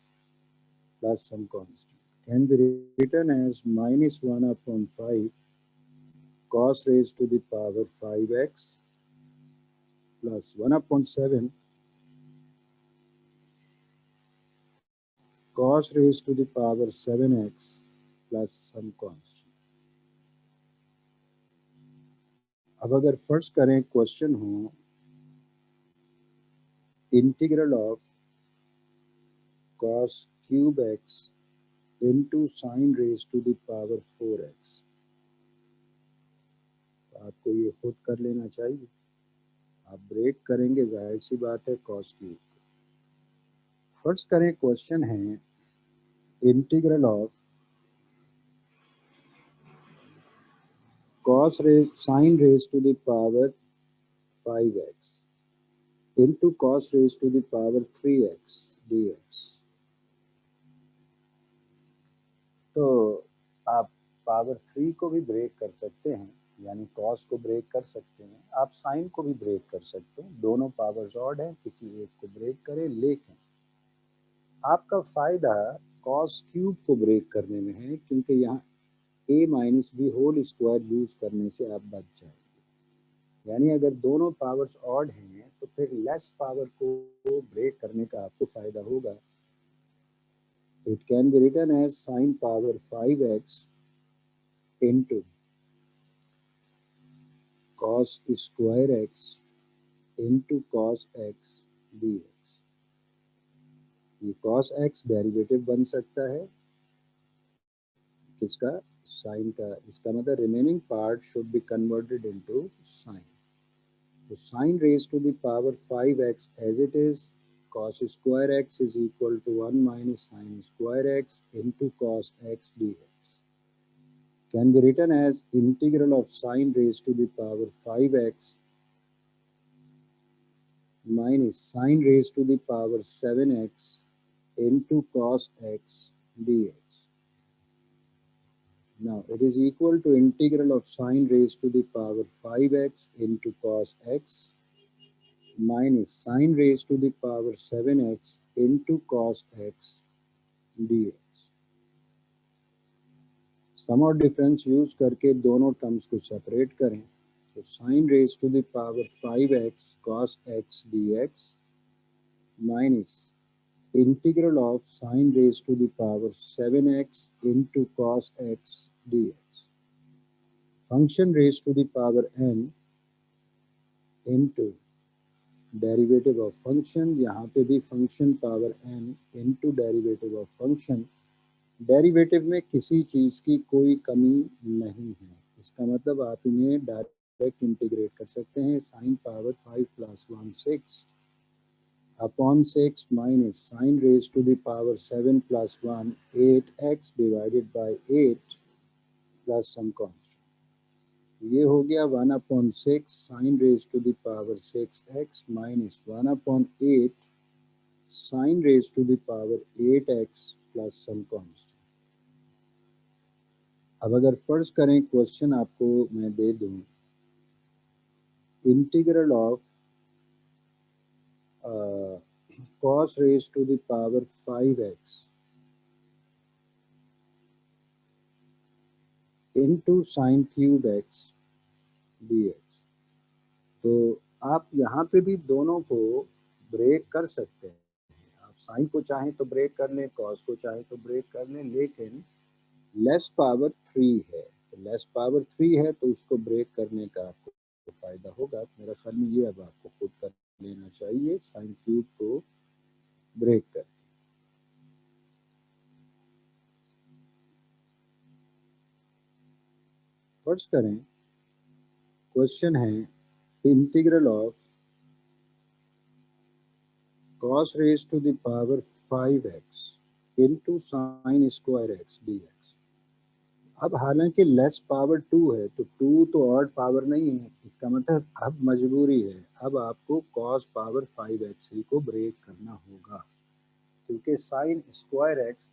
plus some constant can be written as minus 1 upon 5 cos raised to the power 5x plus 1 upon 7 cos raised to the power 7x plus some constant। अब अगर फर्स्ट करें क्वेश्चन हो integral of cos cube x into sin raised to the power 4x, तो आपको ये खुद कर लेना चाहिए। आप ब्रेक करेंगे, जाहिर सी बात है cos क्यूब। फर्स्ट करें क्वेश्चन है integral of sin raised to the power 5x into cos raised to the power 3x dx। तो आप पावर 3 को भी ब्रेक कर सकते हैं, यानी cos को ब्रेक कर सकते हैं, आप sin को भी ब्रेक कर सकते हैं। दोनों पावर्स ऑड हैं, किसी एक को ब्रेक करें, लेकिन आपका फ़ायदा cos क्यूब को ब्रेक करने में है, क्योंकि यहाँ a minus b whole square use करने से आप बच जाएंगे। यानी अगर दोनों पावर्स ऑड हैं तो फिर लेस पावर को ब्रेक करने का आपको फ़ायदा होगा। It can be written as sin power 5x into cos square x into cos x dx। ये cos x डेरिवेटिव बन सकता है किसका, साइन का। इसका मतलब remaining part should be converted into sine. तो sine raise to the power 5x as it is, cos square x is equal to 1 minus sine square x into cos x dx can be written as integral of sine raised to the power 5x minus sine raised to the power 7x into cos x dx. Now it is equal to integral of sine raised to the power 5x into cos x minus sine raised to the power 7x into cos x dx। Sum और डिफरेंस यूज करके दोनों टर्म्स को सेपरेट करें, तो sine raise to the power 5x cos x dx minus integral of sine raise to the power 7x into cos x dx। Function raise to the power n into derivative of function, यहाँ पे भी function power n into derivative of function. Derivative में किसी चीज़ की कोई कमी नहीं है, इसका मतलब आप इन्हें डायरेक्ट इंटीग्रेट कर सकते हैं। Sine power 5 plus 1 6 upon 6 minus sine raise to the power 7 plus 1 8x divided by 8 plus some constant. ये हो गया 1 upon 6 sine raise to the power 6x minus 1 upon 8 sine raise to the power 8x plus some constant. अब अगर फर्ज करें क्वेश्चन आपको मैं दे दूं integral of cos raise to the power 5x into sine cube x dx, तो आप यहाँ पे भी दोनों को ब्रेक कर सकते हैं। आप साइन को चाहें तो ब्रेक कर लें, cos को चाहें तो ब्रेक कर लें, लेकिन लेस पावर 3 है, तो लेस पावर 3 है तो उसको ब्रेक करने का आपको फायदा होगा। मेरा ख्याल में ये अब आपको खुद कर लेना चाहिए, साइन क्यूब को ब्रेक कर। फर्स्ट करें क्वेश्चन है integral of cos raise to the power 5x into sine square x dx। अब हालांकि लेस पावर 2 है, तो 2 तो ऑड पावर नहीं है, इसका मतलब अब मजबूरी है, अब आपको cos पावर 5x ही को ब्रेक करना होगा, क्योंकि साइन स्क्वायर x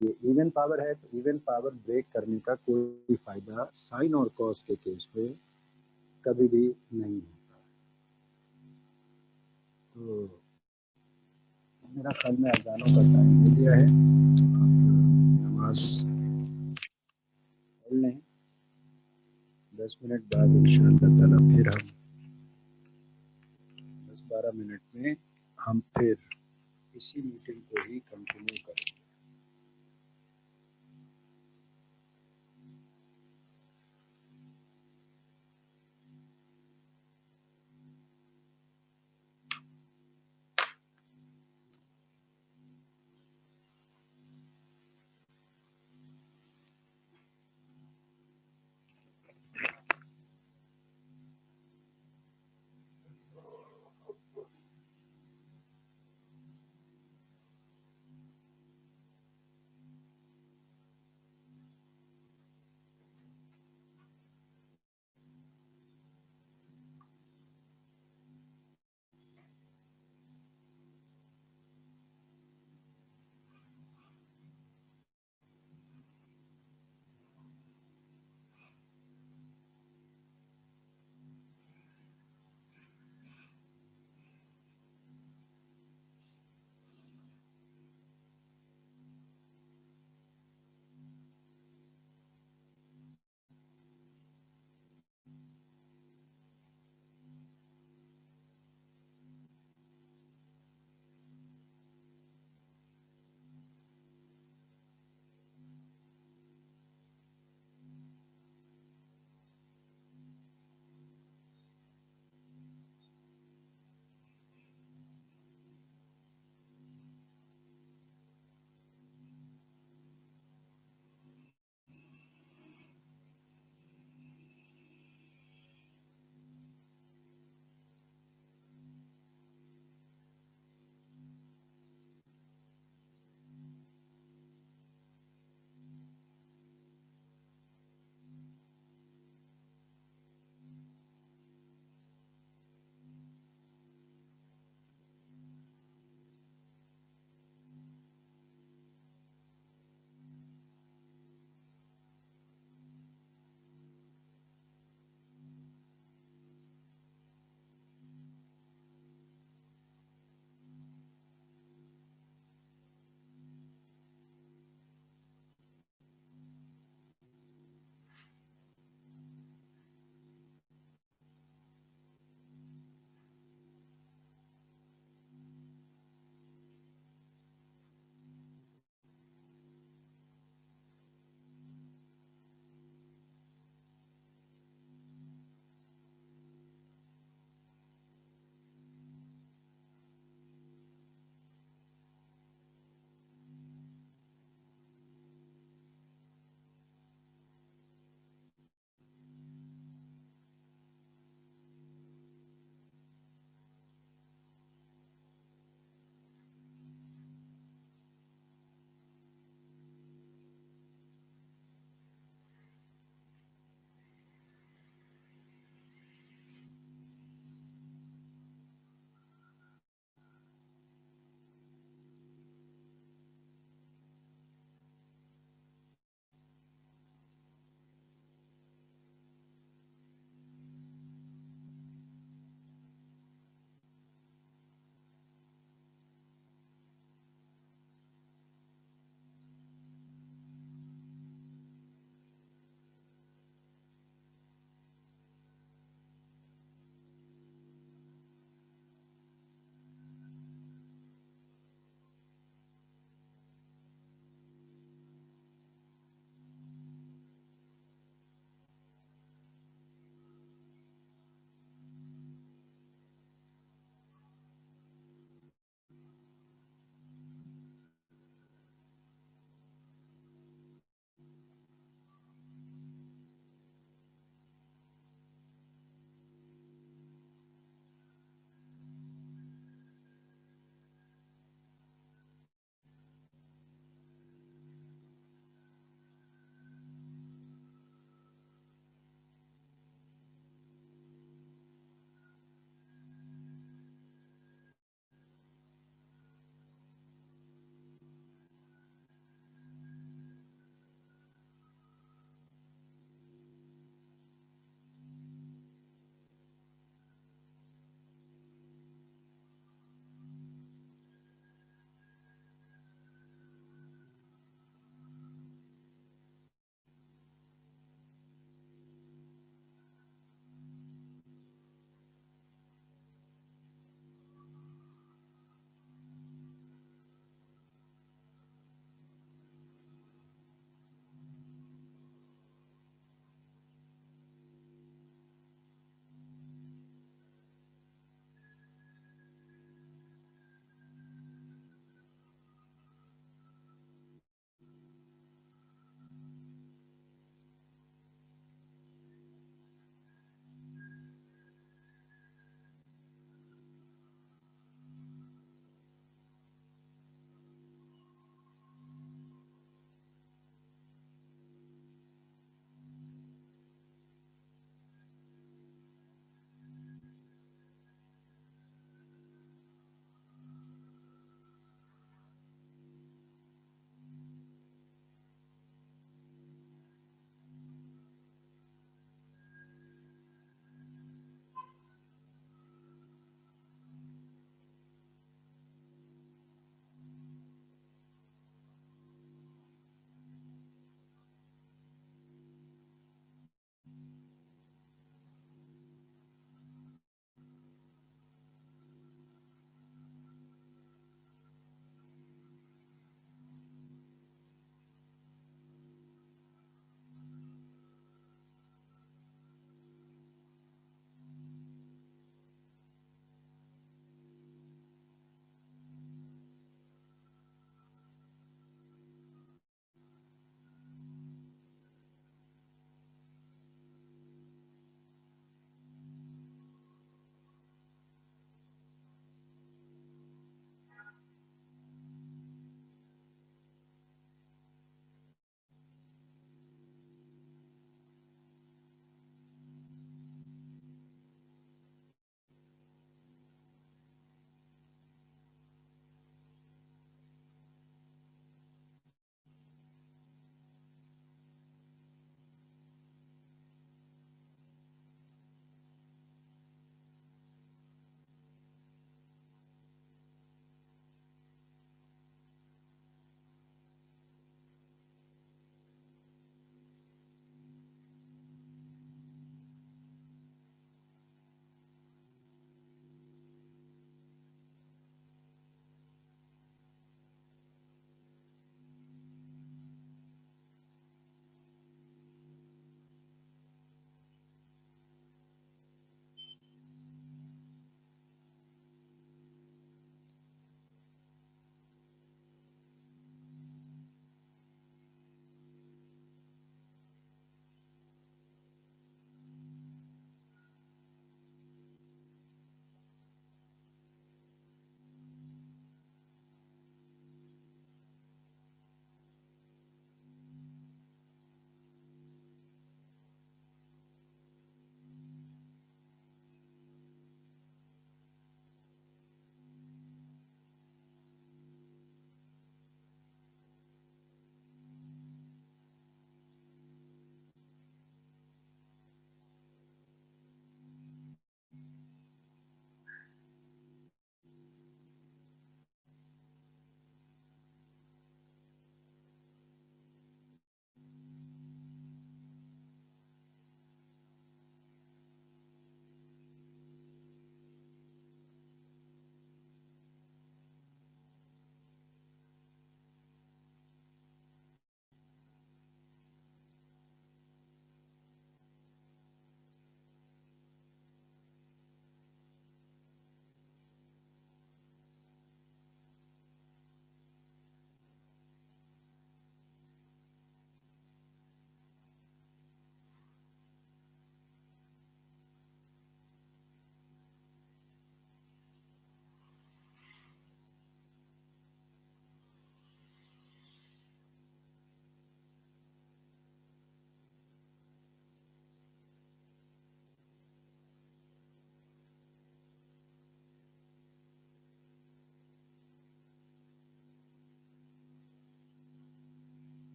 ये इवन पावर है, तो इवन पावर ब्रेक करने का कोई फायदा साइन और cos के केस में कभी भी नहीं होता। तो मेरा ख्याल में अजानों का टाइम हो गया है, नमाज पढ़ लें। 10 मिनट बाद इंशाअल्लाह ताला फिर हम 10-12 मिनट में हम फिर इसी मीटिंग को ही कंटिन्यू करेंगे।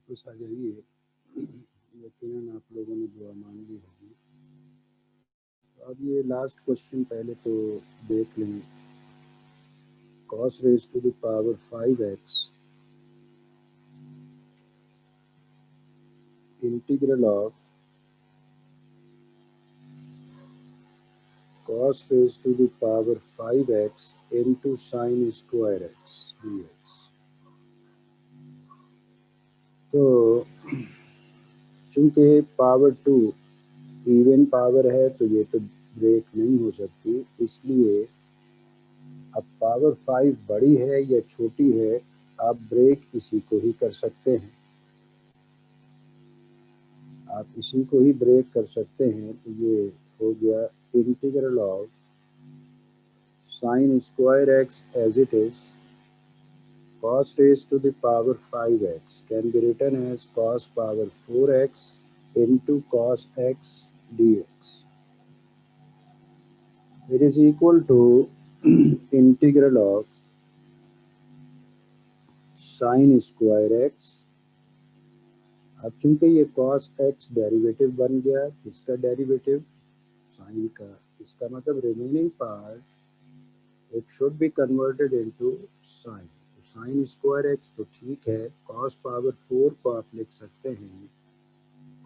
वापस आ जाइए। यकीनन आप लोगों ने दुआ मांगी होगी। अब ये लास्ट क्वेश्चन पहले तो देख लें। cos raised to the power 5x integral of cos raised to the power 5x into sin square x dx। तो चूंकि पावर 2 इवन पावर है तो ये तो ब्रेक नहीं हो सकती, इसलिए अब पावर 5 बड़ी है या छोटी है, आप ब्रेक इसी को ही कर सकते हैं। आप इसी को ही ब्रेक कर सकते हैं। तो ये हो गया integral of sine square x as it is cos raised to the power 5x can be written as cos power 4x into cos x dx. It is equal to integral of sin square x। अब चूंकि ये cos x डेरिवेटिव बन गया, किसका डेरिवेटिव? साइन का। इसका मतलब remaining part it should be converted into sine. तो साइन स्क्वायर एक्स तो ठीक है, cos पावर 4 को आप लिख सकते हैं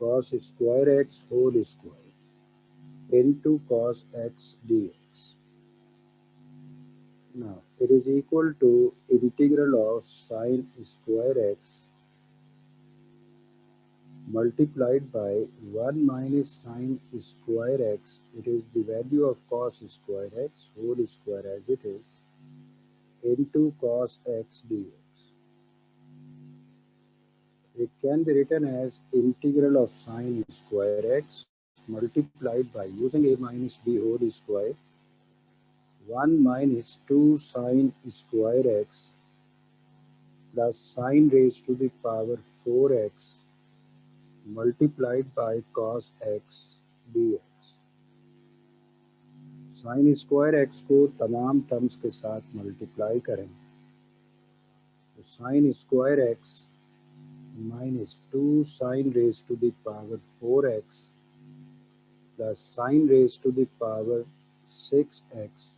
cos square x whole square into cos x dx। Now it is equal to integral of sin square x multiplied by 1 minus sin square x, it is the value of cos square x whole square as it is, into cos x dx। It can be written as integral of sin square x multiplied by using a minus b whole square 1 minus 2 sin square x plus sin raised to the power 4x multiplied by cos x dx। Sine square x को तमाम टर्म्स के साथ मल्टीप्लाई करें तो sine square x minus 2 sine raise to the power 4x plus sine raise to the power 6x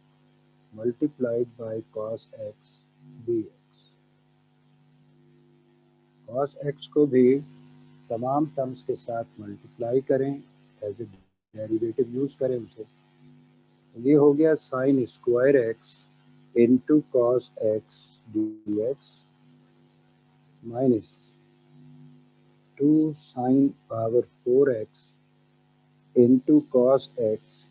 multiplied by cos x dx। cos x को भी तमाम टर्म्स के साथ मल्टीप्लाई करें, एज ए डेरिवेटिव यूज करें उसे। ये हो गया sine square x into cos x D x minus 2 sine power 4x into cos x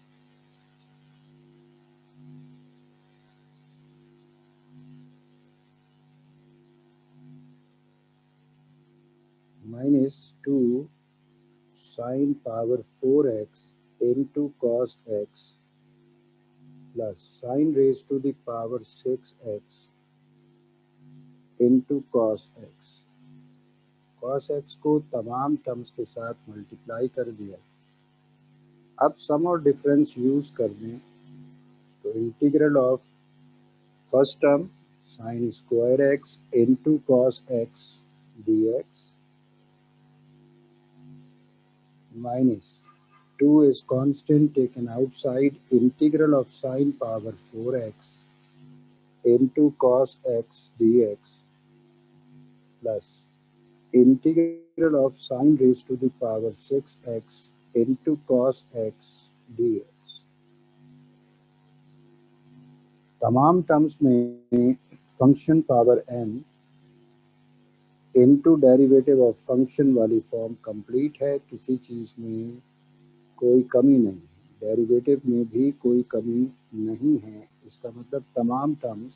minus 2 sine power 4x into cos x plus sine raise to the power 6x into cos x. Cos x को तमाम टर्म्स के साथ मल्टीप्लाई कर दिया। अब सम और डिफरेंस यूज कर दें तो integral of first term sign square x into cos x D x minus 2 is constant taken outside, integral of sine power 4x into cos x dx plus integral of sine raised to the power 6x into cos x dx। तमाम टर्म्स में function power n into derivative of function वाली फॉर्म कंप्लीट है। किसी चीज़ में कोई कमी नहीं, डेरिवेटिव में भी कोई कमी नहीं है। इसका मतलब तमाम टर्म्स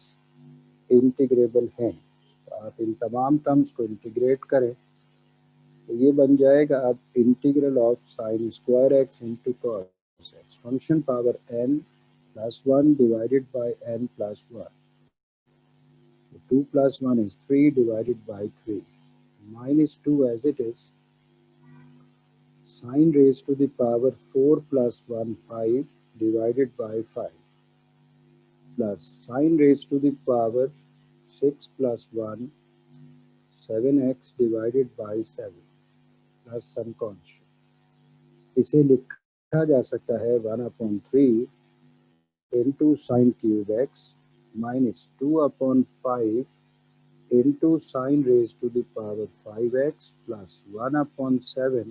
इंटीग्रेबल हैं। तो आप इन तमाम टर्म्स को इंटीग्रेट करें तो ये बन जाएगा अब integral of sine square x into cos x function power n plus 1 divided by n plus 1। 2 plus 1 is 3 divided by 3 minus 2 as it is sine raised to the power 4 plus 1 5 divided by 5 plus sine raised to the power 6 plus 1 7x divided by 7 plus some constant. इसे लिखा जा सकता है 1/3 into sine cube x minus 2/5 into sine raised to the power 5x plus 1/7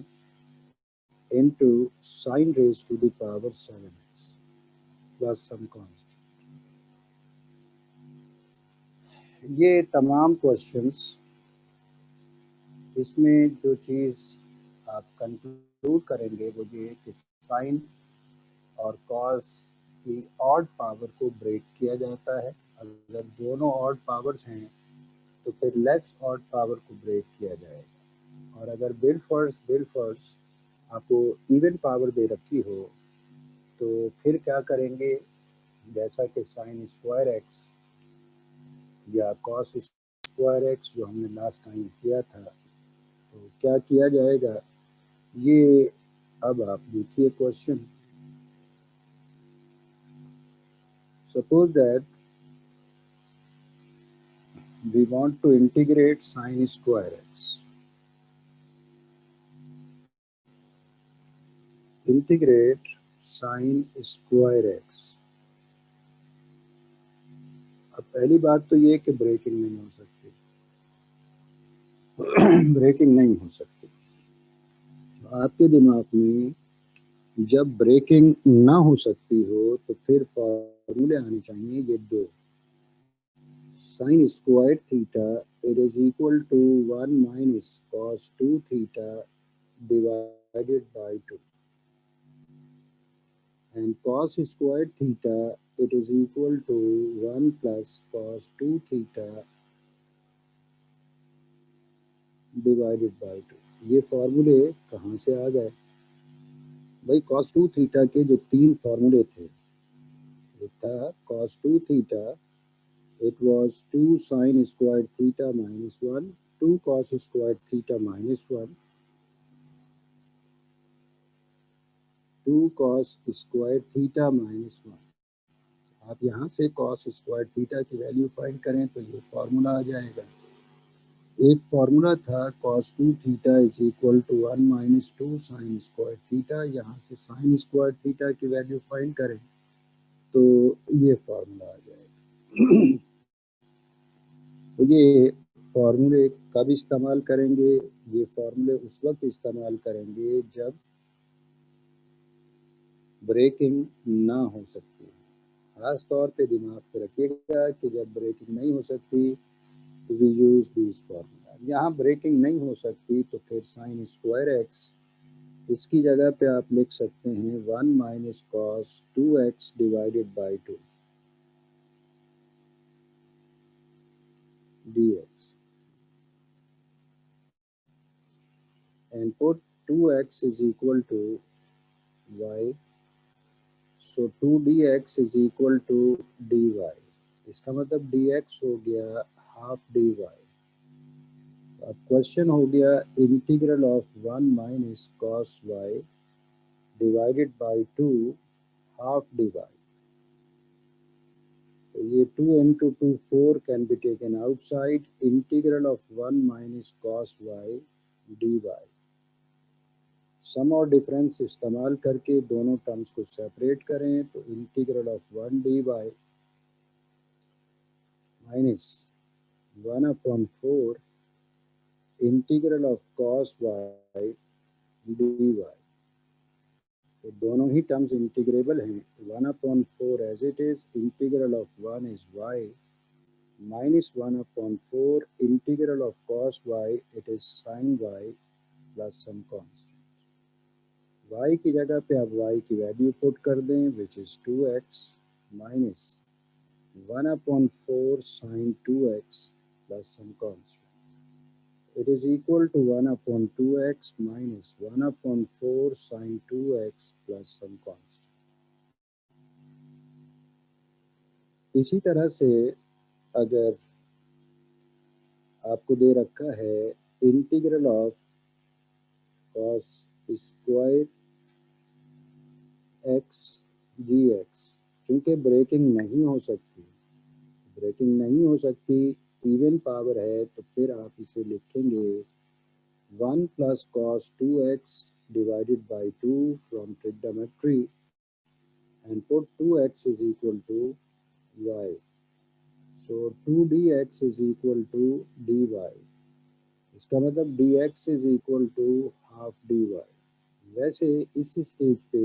into sine raised to the power 7x plus some constant। ये तमाम क्वेश्चंस, इसमें जो चीज़ आप कंक्लूड करेंगे वो ये कि साइन और कॉस की ऑड पावर को ब्रेक किया जाता है। अगर दोनों ऑड पावर्स हैं तो फिर लेस ऑड पावर को ब्रेक किया जाएगा। और अगर बिलफर्स आपको इवन पावर दे रखी हो तो फिर क्या करेंगे, जैसा कि साइन स्क्वायर एक्स या कॉस स्क्वायर एक्स जो हमने लास्ट टाइम किया था, तो क्या किया जाएगा ये अब आप देखिए question. Suppose that we want to integrate sine square x. Integrate sine square x। अब पहली बात तो ये कि ब्रेकिंग नहीं हो सकती ब्रेकिंग नहीं हो सकती। आपके दिमाग में जब ब्रेकिंग ना हो सकती हो तो फिर फॉर्मूले आने चाहिए ये दो। Sine square theta it is equal to 1 minus cos 2 theta divided by 2 and cos squared theta it is equal to 1 plus cos 2 theta divided by 2। ये फॉर्मूले कहाँ से आ गए भाई? cos 2 थीटा के जो तीन फॉर्मूले थे, एक था cos 2 theta it was 2 sin squared theta minus 1, 2 cos squared theta minus 1, 2 cos squared theta minus 1। आप यहाँ से cos स्क्वायर थीटा की वैल्यू फाइंड करें तो ये फॉर्मूला आ जाएगा। एक फॉर्मूला था cos 2 थीटा is equal to 1 minus 2 sine square theta. यहाँ से साइन स्क्वायर थीटा की वैल्यू फाइंड करें तो ये फॉर्मूला आ जाएगा। तो ये फॉर्मूले कब इस्तेमाल करेंगे? ये फॉर्मूले उस वक्त इस्तेमाल करेंगे जब ब्रेकिंग ना हो सकती। खास तौर पे दिमाग पे रखिएगा कि जब ब्रेकिंग नहीं हो सकती तो वी यूज दिस फॉर्मूला। यहाँ ब्रेकिंग नहीं हो सकती तो फिर साइन स्क्वायर एक्स, इसकी जगह पे आप लिख सकते हैं 1 minus cos 2x divided by 2 dx and put 2x is equal to y, so 2 dx is equal to dy। इसका मतलब dx हो गया हाफ dy। अब क्वेश्चन हो गया integral of 1 minus cos y divided by 2 half dy। तो ये 2 into 2 4 can be taken outside। Integral of 1 minus cos y dy। सम और डिफरेंस इस्तेमाल करके दोनों टर्म्स को सेपरेट करें तो integral of 1 dy minus 1/4 integral of cos y dy। तो दोनों ही टर्म्स इंटीग्रेबल हैं। 1/4 as it is, integral of 1 is y minus 1/4 integral of cos y it is sine y plus some constant. y की जगह पे आप y की वैल्यू पुट कर दें which is 2x minus 1/4 sine 2x plus some constant. It is equal to 1/2x minus 1/4 sin 2x plus some constant। इसी तरह से अगर आपको दे रखा है integral of cos square x dx, क्योंकि ब्रेकिंग नहीं हो सकती इवन पावर है तो फिर आप इसे लिखेंगे 1 plus cos 2x divided by 2 from trigonometry and put 2x is equal to y. So 2 dx is equal to dy. इसका मतलब dx is equal to half dy. वैसे इस स्टेज पे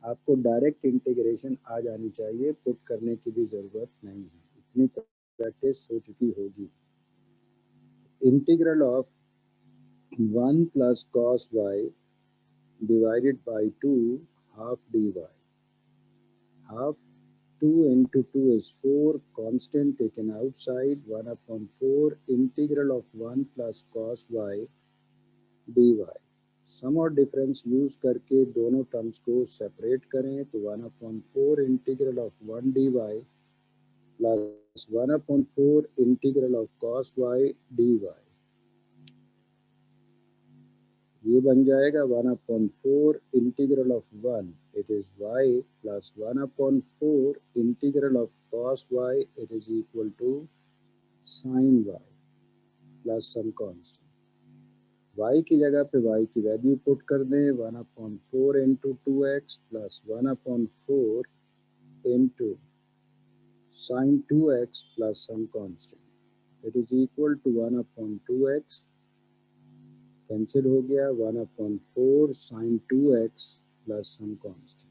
आपको डायरेक्ट इंटीग्रेशन आ जानी चाहिए, पुट करने की भी ज़रूरत नहीं है, इतनी प्रैक्टिस हो चुकी होगी। Integral of 1 plus cos y divided by 2 half dy. Half 2 into 2 is 4, constant taken outside, 1 upon 4 integral of 1 plus cos y dy. सम और डिफरेंस यूज करके दोनों टर्म्स को सेपरेट करें तो 1 upon 4 integral of 1 dy plus 1 upon 4 integral of cos y dy, ये बन जाएगा 1 upon 4 integral of 1 it is y plus 1 upon 4 integral of cos y it is equal to sin y plus some constant. y की जगह पे y की वैल्यू पुट कर दें 1 upon 4 into 2x plus 1 upon 4 into sine 2x plus some constant it is equal to 1 upon 2x cancel हो गया 1 upon 4 sine 2x plus some constant.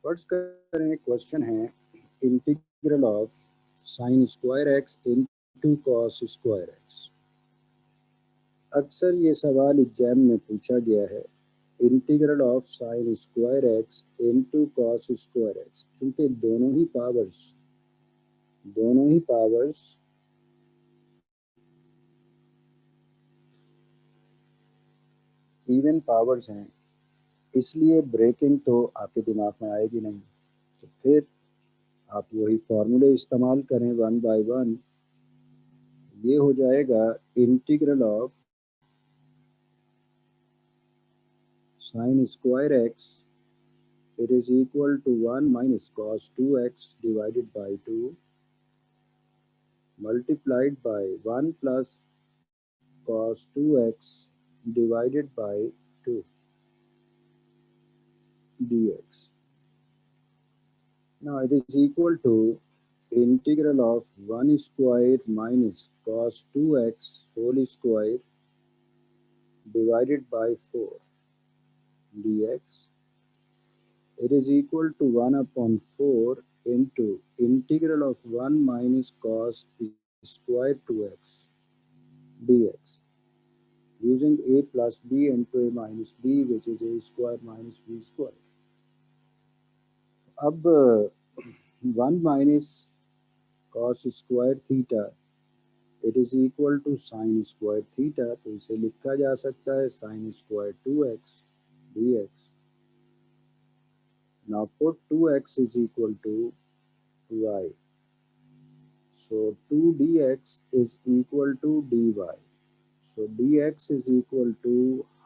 फर्स्ट करें, क्वेश्चन है integral of sine square x into cos square x. अक्सर ये सवाल एग्जाम में पूछा गया है, integral of sine square x into cos square x. क्योंकि दोनों ही पावर्स इवन पावर्स हैं, इसलिए ब्रेकिंग तो आपके दिमाग में आएगी नहीं, तो फिर आप वही फॉर्मूले इस्तेमाल करें 1 बाई 1। ये हो जाएगा integral of sine square x it is equal to 1 minus cos 2x divided by 2 multiplied by 1 plus cos 2x divided by 2 dx. Now it is equal to integral of 1 square minus cos 2x whole square divided by 4 dx. It is equal to 1 upon 4 into integral of 1 minus cos square 2x dx. Using a plus b into a minus b which is a square minus b square. अब 1 minus cos square theta it is equal to sine square theta, तो इसे लिखा जा सकता है sine square 2x dx. Now put 2x is equal to y. So 2 dx is equal to dy. So dx is equal to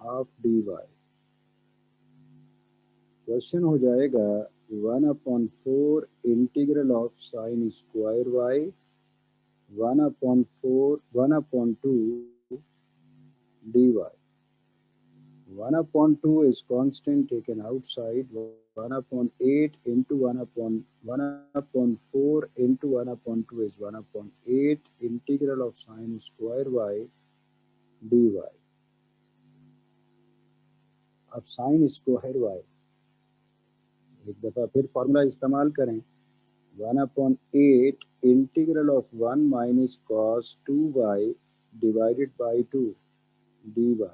half dy. Question हो जाएगा 1 upon 4 integral of sine square y 1 upon 2 dy. 1 upon 2 is constant taken outside, 1 upon 8 into 1 upon 4 into 1 upon 2 is 1 upon 8 integral of sine square y dy. अब साइन स्क्वायर y एक दफ़ा फिर फॉर्मूला इस्तेमाल करें 1 upon 8 integral of 1 minus cos 2y divided by 2 dy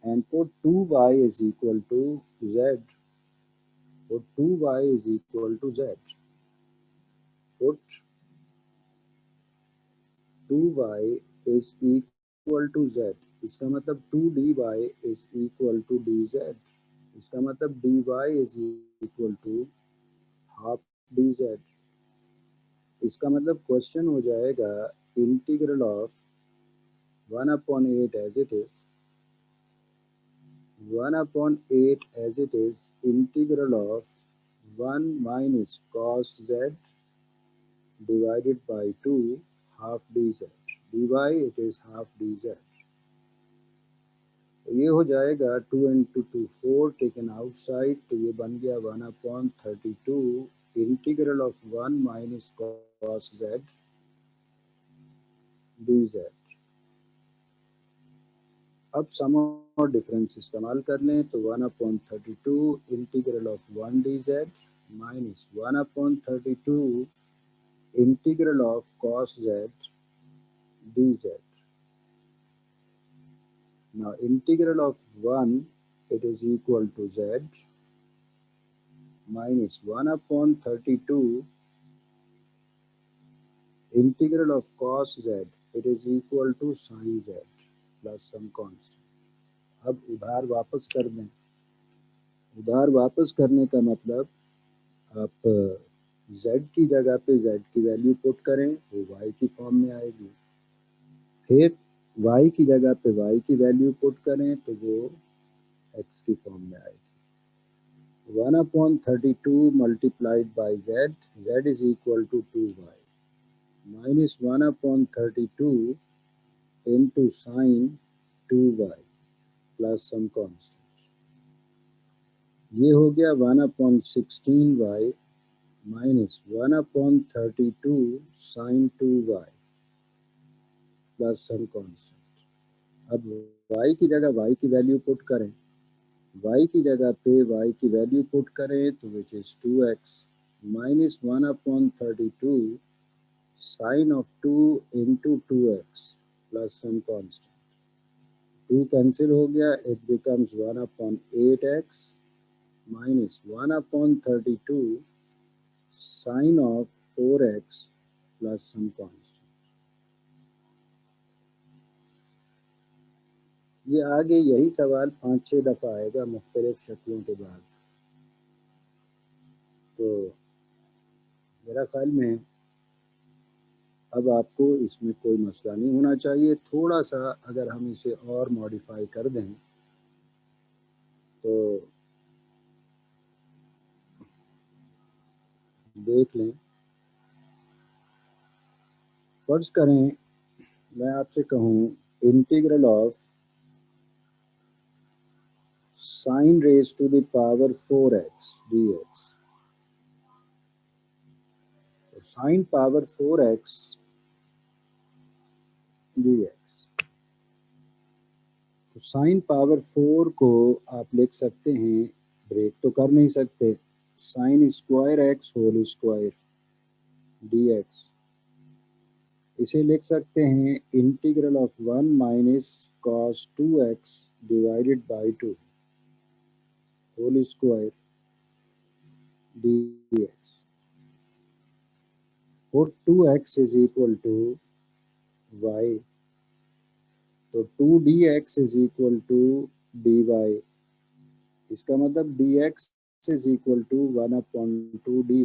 and put 2y is equal to z. Put 2y is equal to z. Put 2y is equal to z. इसका मतलब 2 dy is equal to dz. इसका मतलब dy is equal to half dz. इसका मतलब क्वेश्चन हो जाएगा integral of 1 upon 8 as it is, 1 upon 8 as it is, integral of 1 minus cos z divided by 2 half dz. dy it is half dz. तो ये हो जाएगा 2 इंटू 2 4 टेकन आउटसाइड, तो ये बन गया 1 upon 32 integral of 1 minus cos z dz. अब सम और डिफरेंस इस्तेमाल कर लें तो 1 upon 32 integral of 1 dz minus 1 upon 32 integral of cos z dz. Now integral of 1 it is equal to z minus 1 upon 32 integral of cos z it is equal to sin z plus some constant. अब उधार वापस कर दें. उधार वापस करने का मतलब आप z की जगह पे z की वैल्यू पुट करें वो y की फॉर्म में आएगी, फिर y की जगह पे y की वैल्यू पुट करें तो वो x की फॉर्म में आएगी. 1 upon 32 multiplied by z, z is equal to 2y minus 1 upon 32 into sin 2y plus some constant. ये हो गया 1 upon 16y minus 1 upon 32 sin 2y plus some constant. अब y की जगह y की वैल्यू पुट करें, y की जगह पे y की वैल्यू पुट करें तो विच is 2x minus 1 upon 32 sin of 2 into 2x plus some constant. 2 cancel हो गया, it becomes 1 upon 8x minus 1 upon 32 sin of 4x plus some constant. ये आगे यही सवाल 5-6 दफ़ा आएगा मुख्तलिफ शक्लों के बाद, तो मेरा ख्याल में अब आपको इसमें कोई मसला नहीं होना चाहिए. थोड़ा सा अगर हम इसे और मॉडिफाई कर दें तो देख लें. फर्ज करें मैं आपसे कहूँ integral of sine raise to the power 4x dx. Sine power 4x dx. तो साइन पावर 4 को आप लिख सकते हैं, ब्रेक तो कर नहीं सकते, sine square x whole square dx. इसे लिख सकते हैं integral of 1 minus cos 2x divided by 2 whole square dx. और 2x is equal to y, तो 2 dx is equal to dy. इसका मतलब dx is equal to 1 upon 2 dy.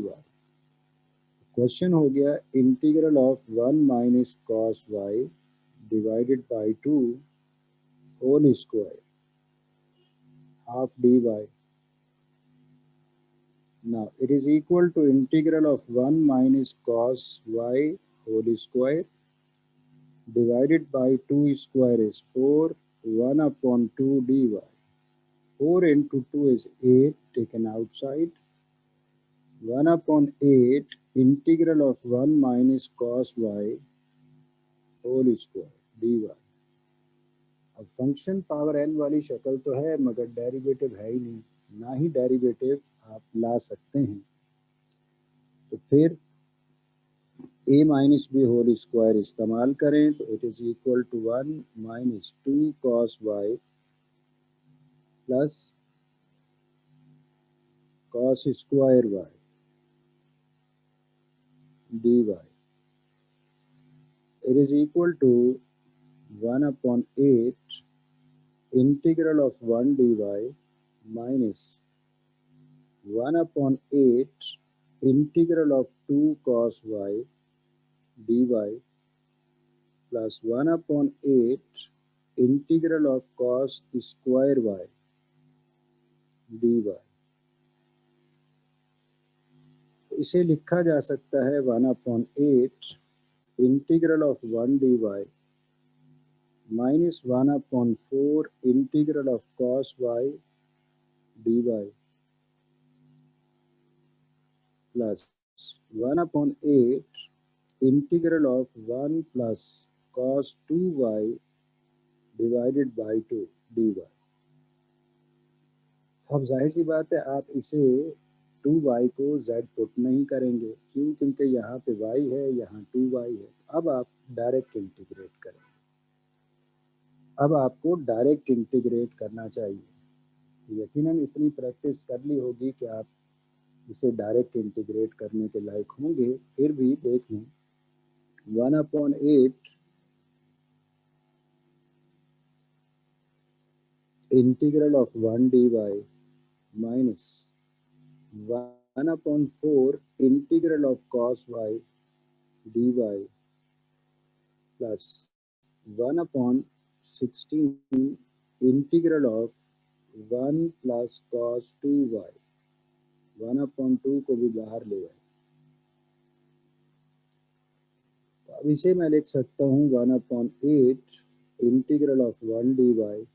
Question हो गया integral of 1 minus cos y divided by 2 whole square half dy. Now it is equal to integral of 1 minus cos y whole square divided by 2 square is 4, 1 upon 2 dy. 4 into 2 is 8 taken outside. 1 upon 8 integral of 1 minus cos y whole square dy. अब फंक्शन पावर n वाली शक्ल तो है मगर डेरिवेटिव है ही नहीं, ना ही डेरिवेटिव आप ला सकते हैं. तो फिर a minus b whole square इस्तेमाल करें तो it is equal to 1 minus 2 cos y plus cos square y d y. It is equal to 1 upon 8 integral of 1 d y minus 1 upon 8 integral of 2 cos y dy plus 1/8 integral of cos square y d y. इसे लिखा जा सकता है 1/8 integral of 1 d y minus 1/4 integral of cos y d y plus 1/8 integral of 1 plus cos 2y divided by 2 d y. अब जाहिर सी बात है आप इसे 2y को z पुट नहीं करेंगे, क्यों? क्योंकि यहाँ पे y है, यहाँ 2y है। अब आप डायरेक्ट इंटीग्रेट करें। अब आपको डायरेक्ट इंटीग्रेट करना चाहिए। यकीनन इतनी प्रैक्टिस कर ली होगी कि आप इसे डायरेक्ट इंटीग्रेट करने के लायक होंगे। फिर भी देख लें 1/8 integral of 1 d y minus 1/4 integral of cos y d y plus 1/16 integral of 1 plus cos 2y। 1/2 को भी बाहर ले आए तो अब इसे मैं लिख सकता हूँ 1/8 integral of 1 d y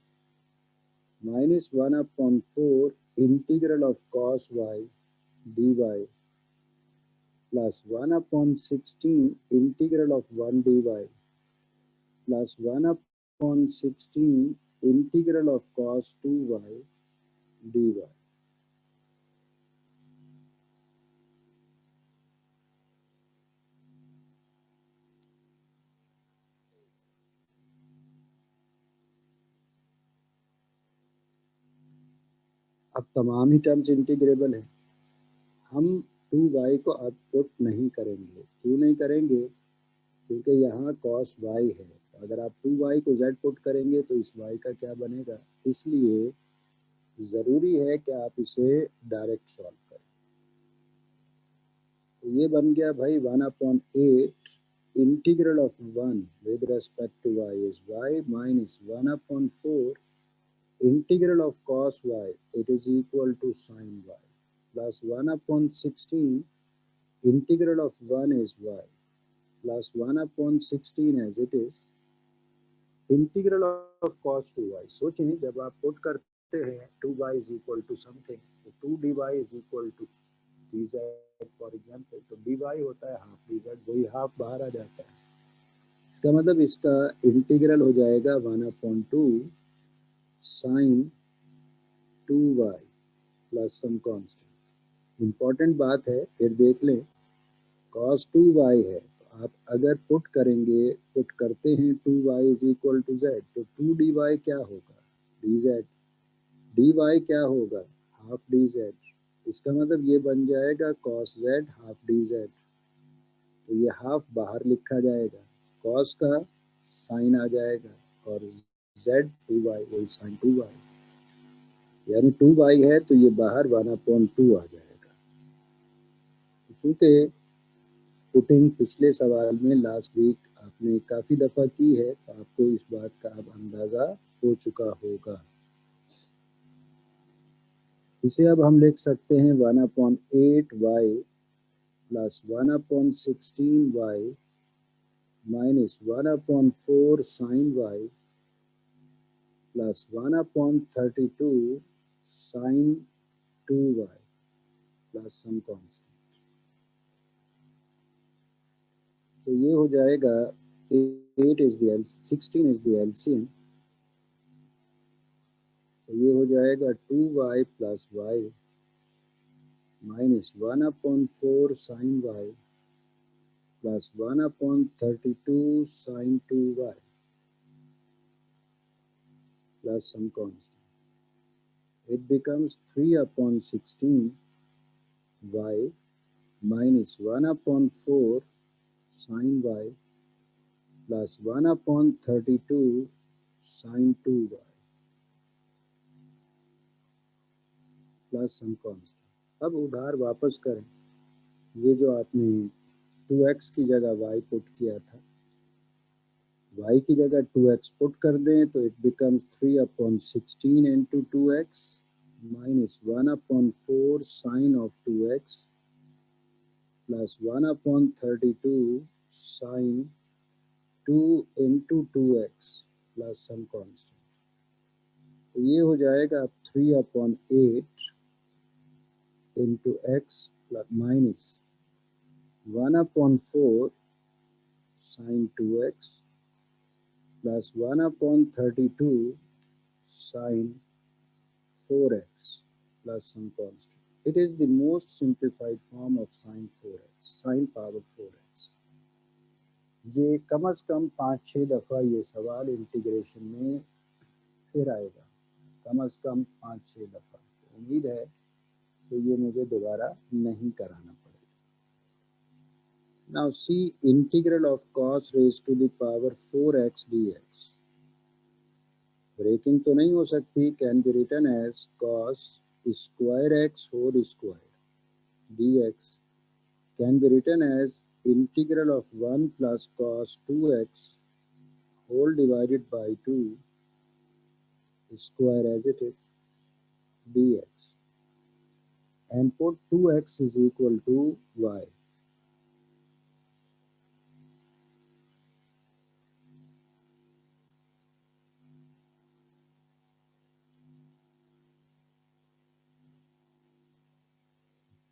minus 1/4 integral of cos y d y plus 1/16 integral of 1 dy plus 1/16 integral of cos 2y dy। अब तमाम ही टर्म्स इंटीग्रेबल है। हम 2y को अब पुट नहीं करेंगे। क्यों नहीं करेंगे? क्योंकि यहाँ cos y है। अगर आप 2y को z पुट करेंगे तो इस y का क्या बनेगा? इसलिए ज़रूरी है कि आप इसे डायरेक्ट सॉल्व करें। तो ये बन गया भाई 1/8 integral of 1 with respect to y is y minus 1/4 integral of cos y it is equal to sin y plus 1/16 integral of 1 is y plus 1/16 as it is integral of cos 2y। सोचें जब आप पुट करते हैं 2y is equal to something तो 2 dy is equal to dz for example, तो dy होता है हाफ dz, वही हाफ बाहर आ जाता है। इसका मतलब इसका इंटीग्रल हो जाएगा 1/2 sin 2y plus some constant. Important बात है, फिर देख लें cos 2y है तो आप अगर पुट करेंगे, पुट करते हैं 2y is equal to z तो 2 dy क्या होगा? dz। dy क्या होगा? Half dz। इसका मतलब ये बन जाएगा cos z हाफ dz। तो ये हाफ बाहर लिखा जाएगा, cos का साइन आ जाएगा और z 2y वही साइन 2y, यानी 2y है तो ये बाहर 1/2 आ जाएगा। चूँकि पुटिंग पिछले सवाल में लास्ट वीक आपने काफ़ी दफ़ा की है तो आपको इस बात का अब अंदाज़ा हो चुका होगा। इसे अब हम लिख सकते हैं 1/8y plus 1/16y minus 1/4 sin y plus 1/32 sin 2y plus some constant. तो ये हो जाएगा 8 is the 16 is the LCM, तो ये हो जाएगा 2y plus y minus 1/4 sin y plus 1/32 sin 2y plus some constant. It becomes 3/16 y minus 1/4 sin y plus 1/32 sin 2y plus some constant. अब उधार वापस करें, ये जो आपने 2x की जगह y पुट किया था y की जगह 2x पुट कर दें तो it becomes 3/16 into 2x minus 1/4 sine of 2x plus 1/32 sine 2 into 2x plus some constant. तो ये हो जाएगा अब 3/8 into x plus minus 1/4 sine 2x plus 1/32 sine 4x plus some constant. It is the most simplified form of sine 4x, sine power 4x. ये कम से कम 5-6 दफ़ा ये सवाल इंटीग्रेशन में फिर आएगा, कम से कम 5-6 दफ़ा। उम्मीद है कि ये मुझे दोबारा नहीं कराना पड़ेगा। Now see integral of cos raised to the power 4x dx. Breaking तो नहीं हो सकती, can be written as cos square x whole square dx can be written as integral of 1 plus cos 2x whole divided by 2 square as it is dx and put 2x is equal to y.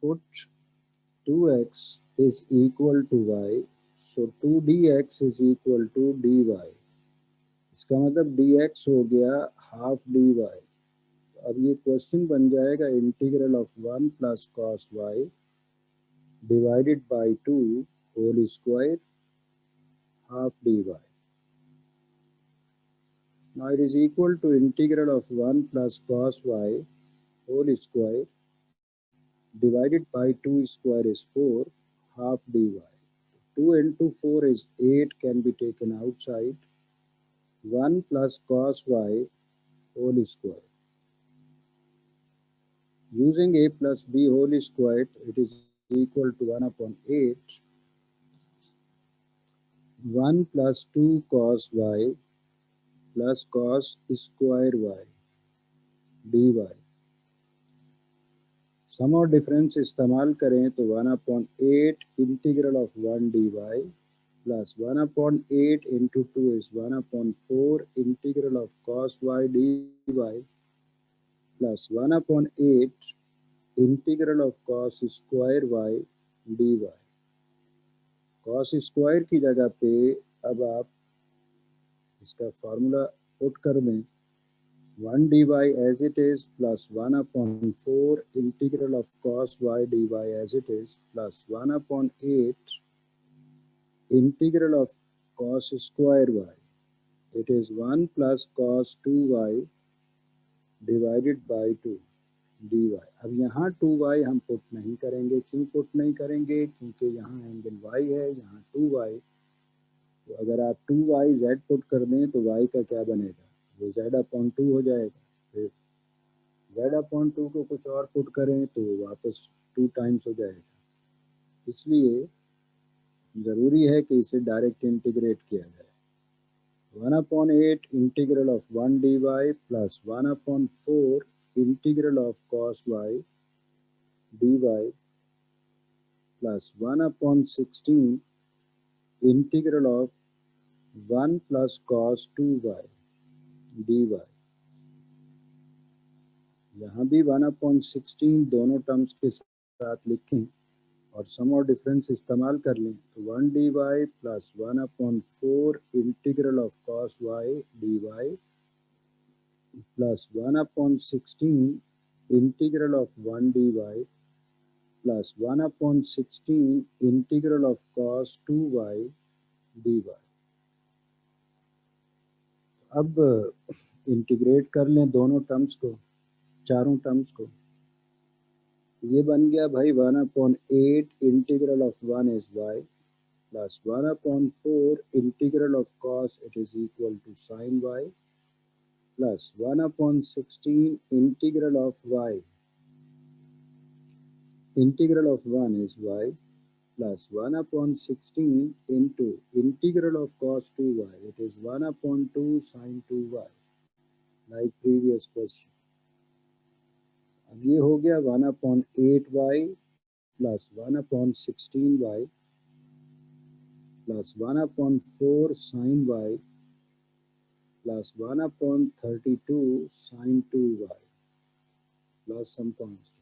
Put 2x is equal to y, so 2 dx is equal to dy. इसका मतलब dx हो गया हाफ dy. तो अब ये क्वेश्चन बन जाएगा integral of 1 plus cos y divided by 2 whole square half dy. Now it is equal to integral of 1 plus cos y whole square divided by 2 square is 4 half dy. 2 into 4 is 8, can be taken outside. 1 plus cos y whole square. Using a plus b whole square, it is equal to 1/8. 1 plus 2 cos y plus cos square y dy. सम और डिफरेंस इस्तेमाल करें तो 1/8 integral of 1 dy plus 1/8 into 2 is 1/4 integral of cos y dy plus 1/8 integral of cos square y dy. cos square की जगह पे अब आप इसका फार्मूला पुट कर दें 1 dy as it is plus 1/4 integral of cos y dy as it is plus 1/8 integral of cos square y. It is 1 plus cos 2y divided by 2 dy. अब यहाँ 2y हम पुट नहीं करेंगे। क्यों पुट नहीं करेंगे? क्योंकि यहाँ एंगल y है, यहाँ 2y। तो अगर आप 2y z पुट कर दें तो y का क्या बनेगा? वो z/2 हो जाएगा। फिर z/2 को कुछ और पुट करें तो वापस 2 टाइम्स हो जाएगा। इसलिए ज़रूरी है कि इसे डायरेक्ट इंटीग्रेट किया जाए। 1/8 integral of 1 dy plus 1/4 integral of cos y dy plus 1/16 integral of 1 plus cos 2y dy। यहाँ भी 1/16 दोनों टर्म्स के साथ लिखें और सम और डिफरेंस इस्तेमाल कर लें तो 1 dy plus 1/4 integral of cos y dy plus 1/16 integral of 1 dy plus 1/16 integral of cos 2y dy। अब इंटीग्रेट कर लें दोनों टर्म्स को, चारों टर्म्स को। ये बन गया भाई 1/8 integral of 1 is y plus 1/4 integral of cos it is equal to sin y plus 1/16 integral of y, integral of 1 is y plus 1 upon 16 into integral of cos 2y. It is 1 upon 2 sin 2y, like previous question. अब ये हो गया 1 upon 8y plus 1 upon 16y plus 1 upon 4 sin y plus 1 upon 32 sin 2y plus some constant.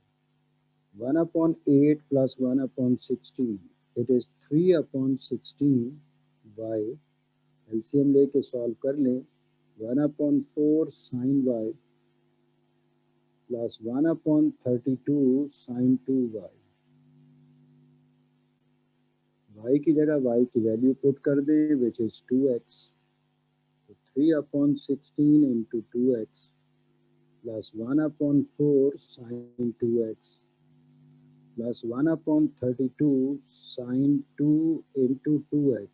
1 upon 8 plus 1 upon 16. It is 3 upon 16 y. LCM लेके सॉल्व कर लें. 1 upon 4 sin y plus 1 upon 32 sin 2y. y की जगह y की वैल्यू पुट कर दे, which is 2x. So 3 upon 16 into 2x plus 1 upon 4 sin 2x plus 1 upon 32 sin 2 into 2x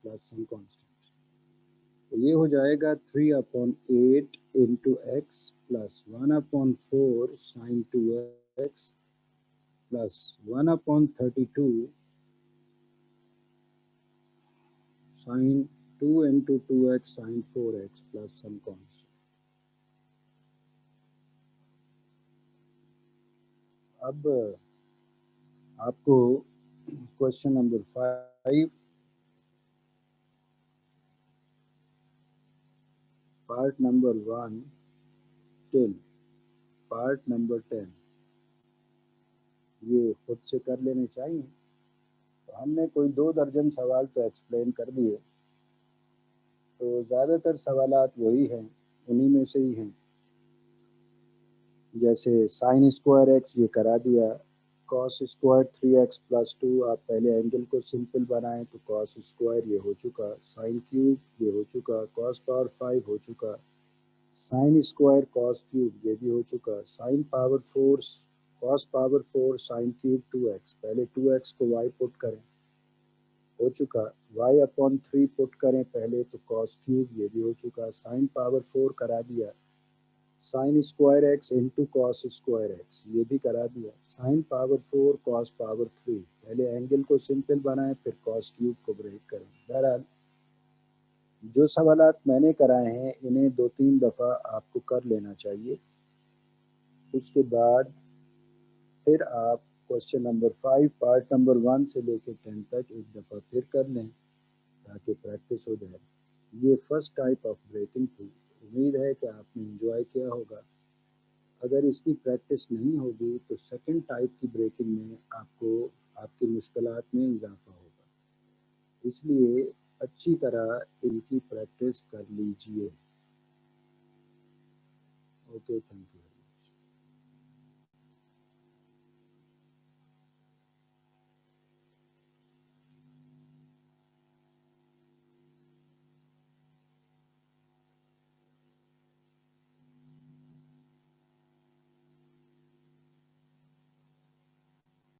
plus some constant. तो ये हो जाएगा 3 upon 8 into x plus 1 upon 4 sin 2x plus 1 upon 32 sin 2 into 2x sin 4x plus some constant. अब आपको question number 5 part number 1 till part number 10 ये खुद से कर लेने चाहिए. तो हमने कोई 2 दर्जन सवाल तो एक्सप्लेन कर दिए, तो ज़्यादातर सवालात वही हैं, उन्हीं में से ही हैं. जैसे साइन स्क्वायर एक्स ये करा दिया, कॉस स्क्वायर 3x प्लस 2. आप पहले एंगल को सिंपल बनाएं तो कॉस स्क्वायर ये हो चुका, साइन क्यूब ये हो चुका, कॉस पावर 5 हो चुका, साइन स्क्वायर कॉस क्यूब ये भी हो चुका, sign power 4 cos power 4 sine cube 2x. पहले 2x को y पुट करें, हो चुका. y अपॉन 3 पुट करें पहले तो कॉस क्यूब ये भी हो चुका, साइन पावर 4 करा दिया, sign square x into cos square x ये भी करा दिया, साइन पावर 4 कॉस पावर 3. पहले एंगल को सिंपल बनाएं फिर कॉस क्यूब को ब्रेक करें. बहरहाल जो सवालात मैंने कराए हैं इन्हें 2-3 दफ़ा आपको कर लेना चाहिए. उसके बाद फिर आप क्वेश्चन नंबर 5 पार्ट नंबर 1 से लेकर 10 तक एक दफ़ा फिर कर लें ताकि प्रैक्टिस हो जाए. ये फर्स्ट टाइप ऑफ ब्रेकिंग थी. उम्मीद है कि आपने एंजॉय किया होगा. अगर इसकी प्रैक्टिस नहीं होगी तो सेकंड टाइप की ब्रेकिंग में आपको आपकी मुश्किलात में इजाफा होगा. इसलिए अच्छी तरह इनकी प्रैक्टिस कर लीजिए. Okay, thank you.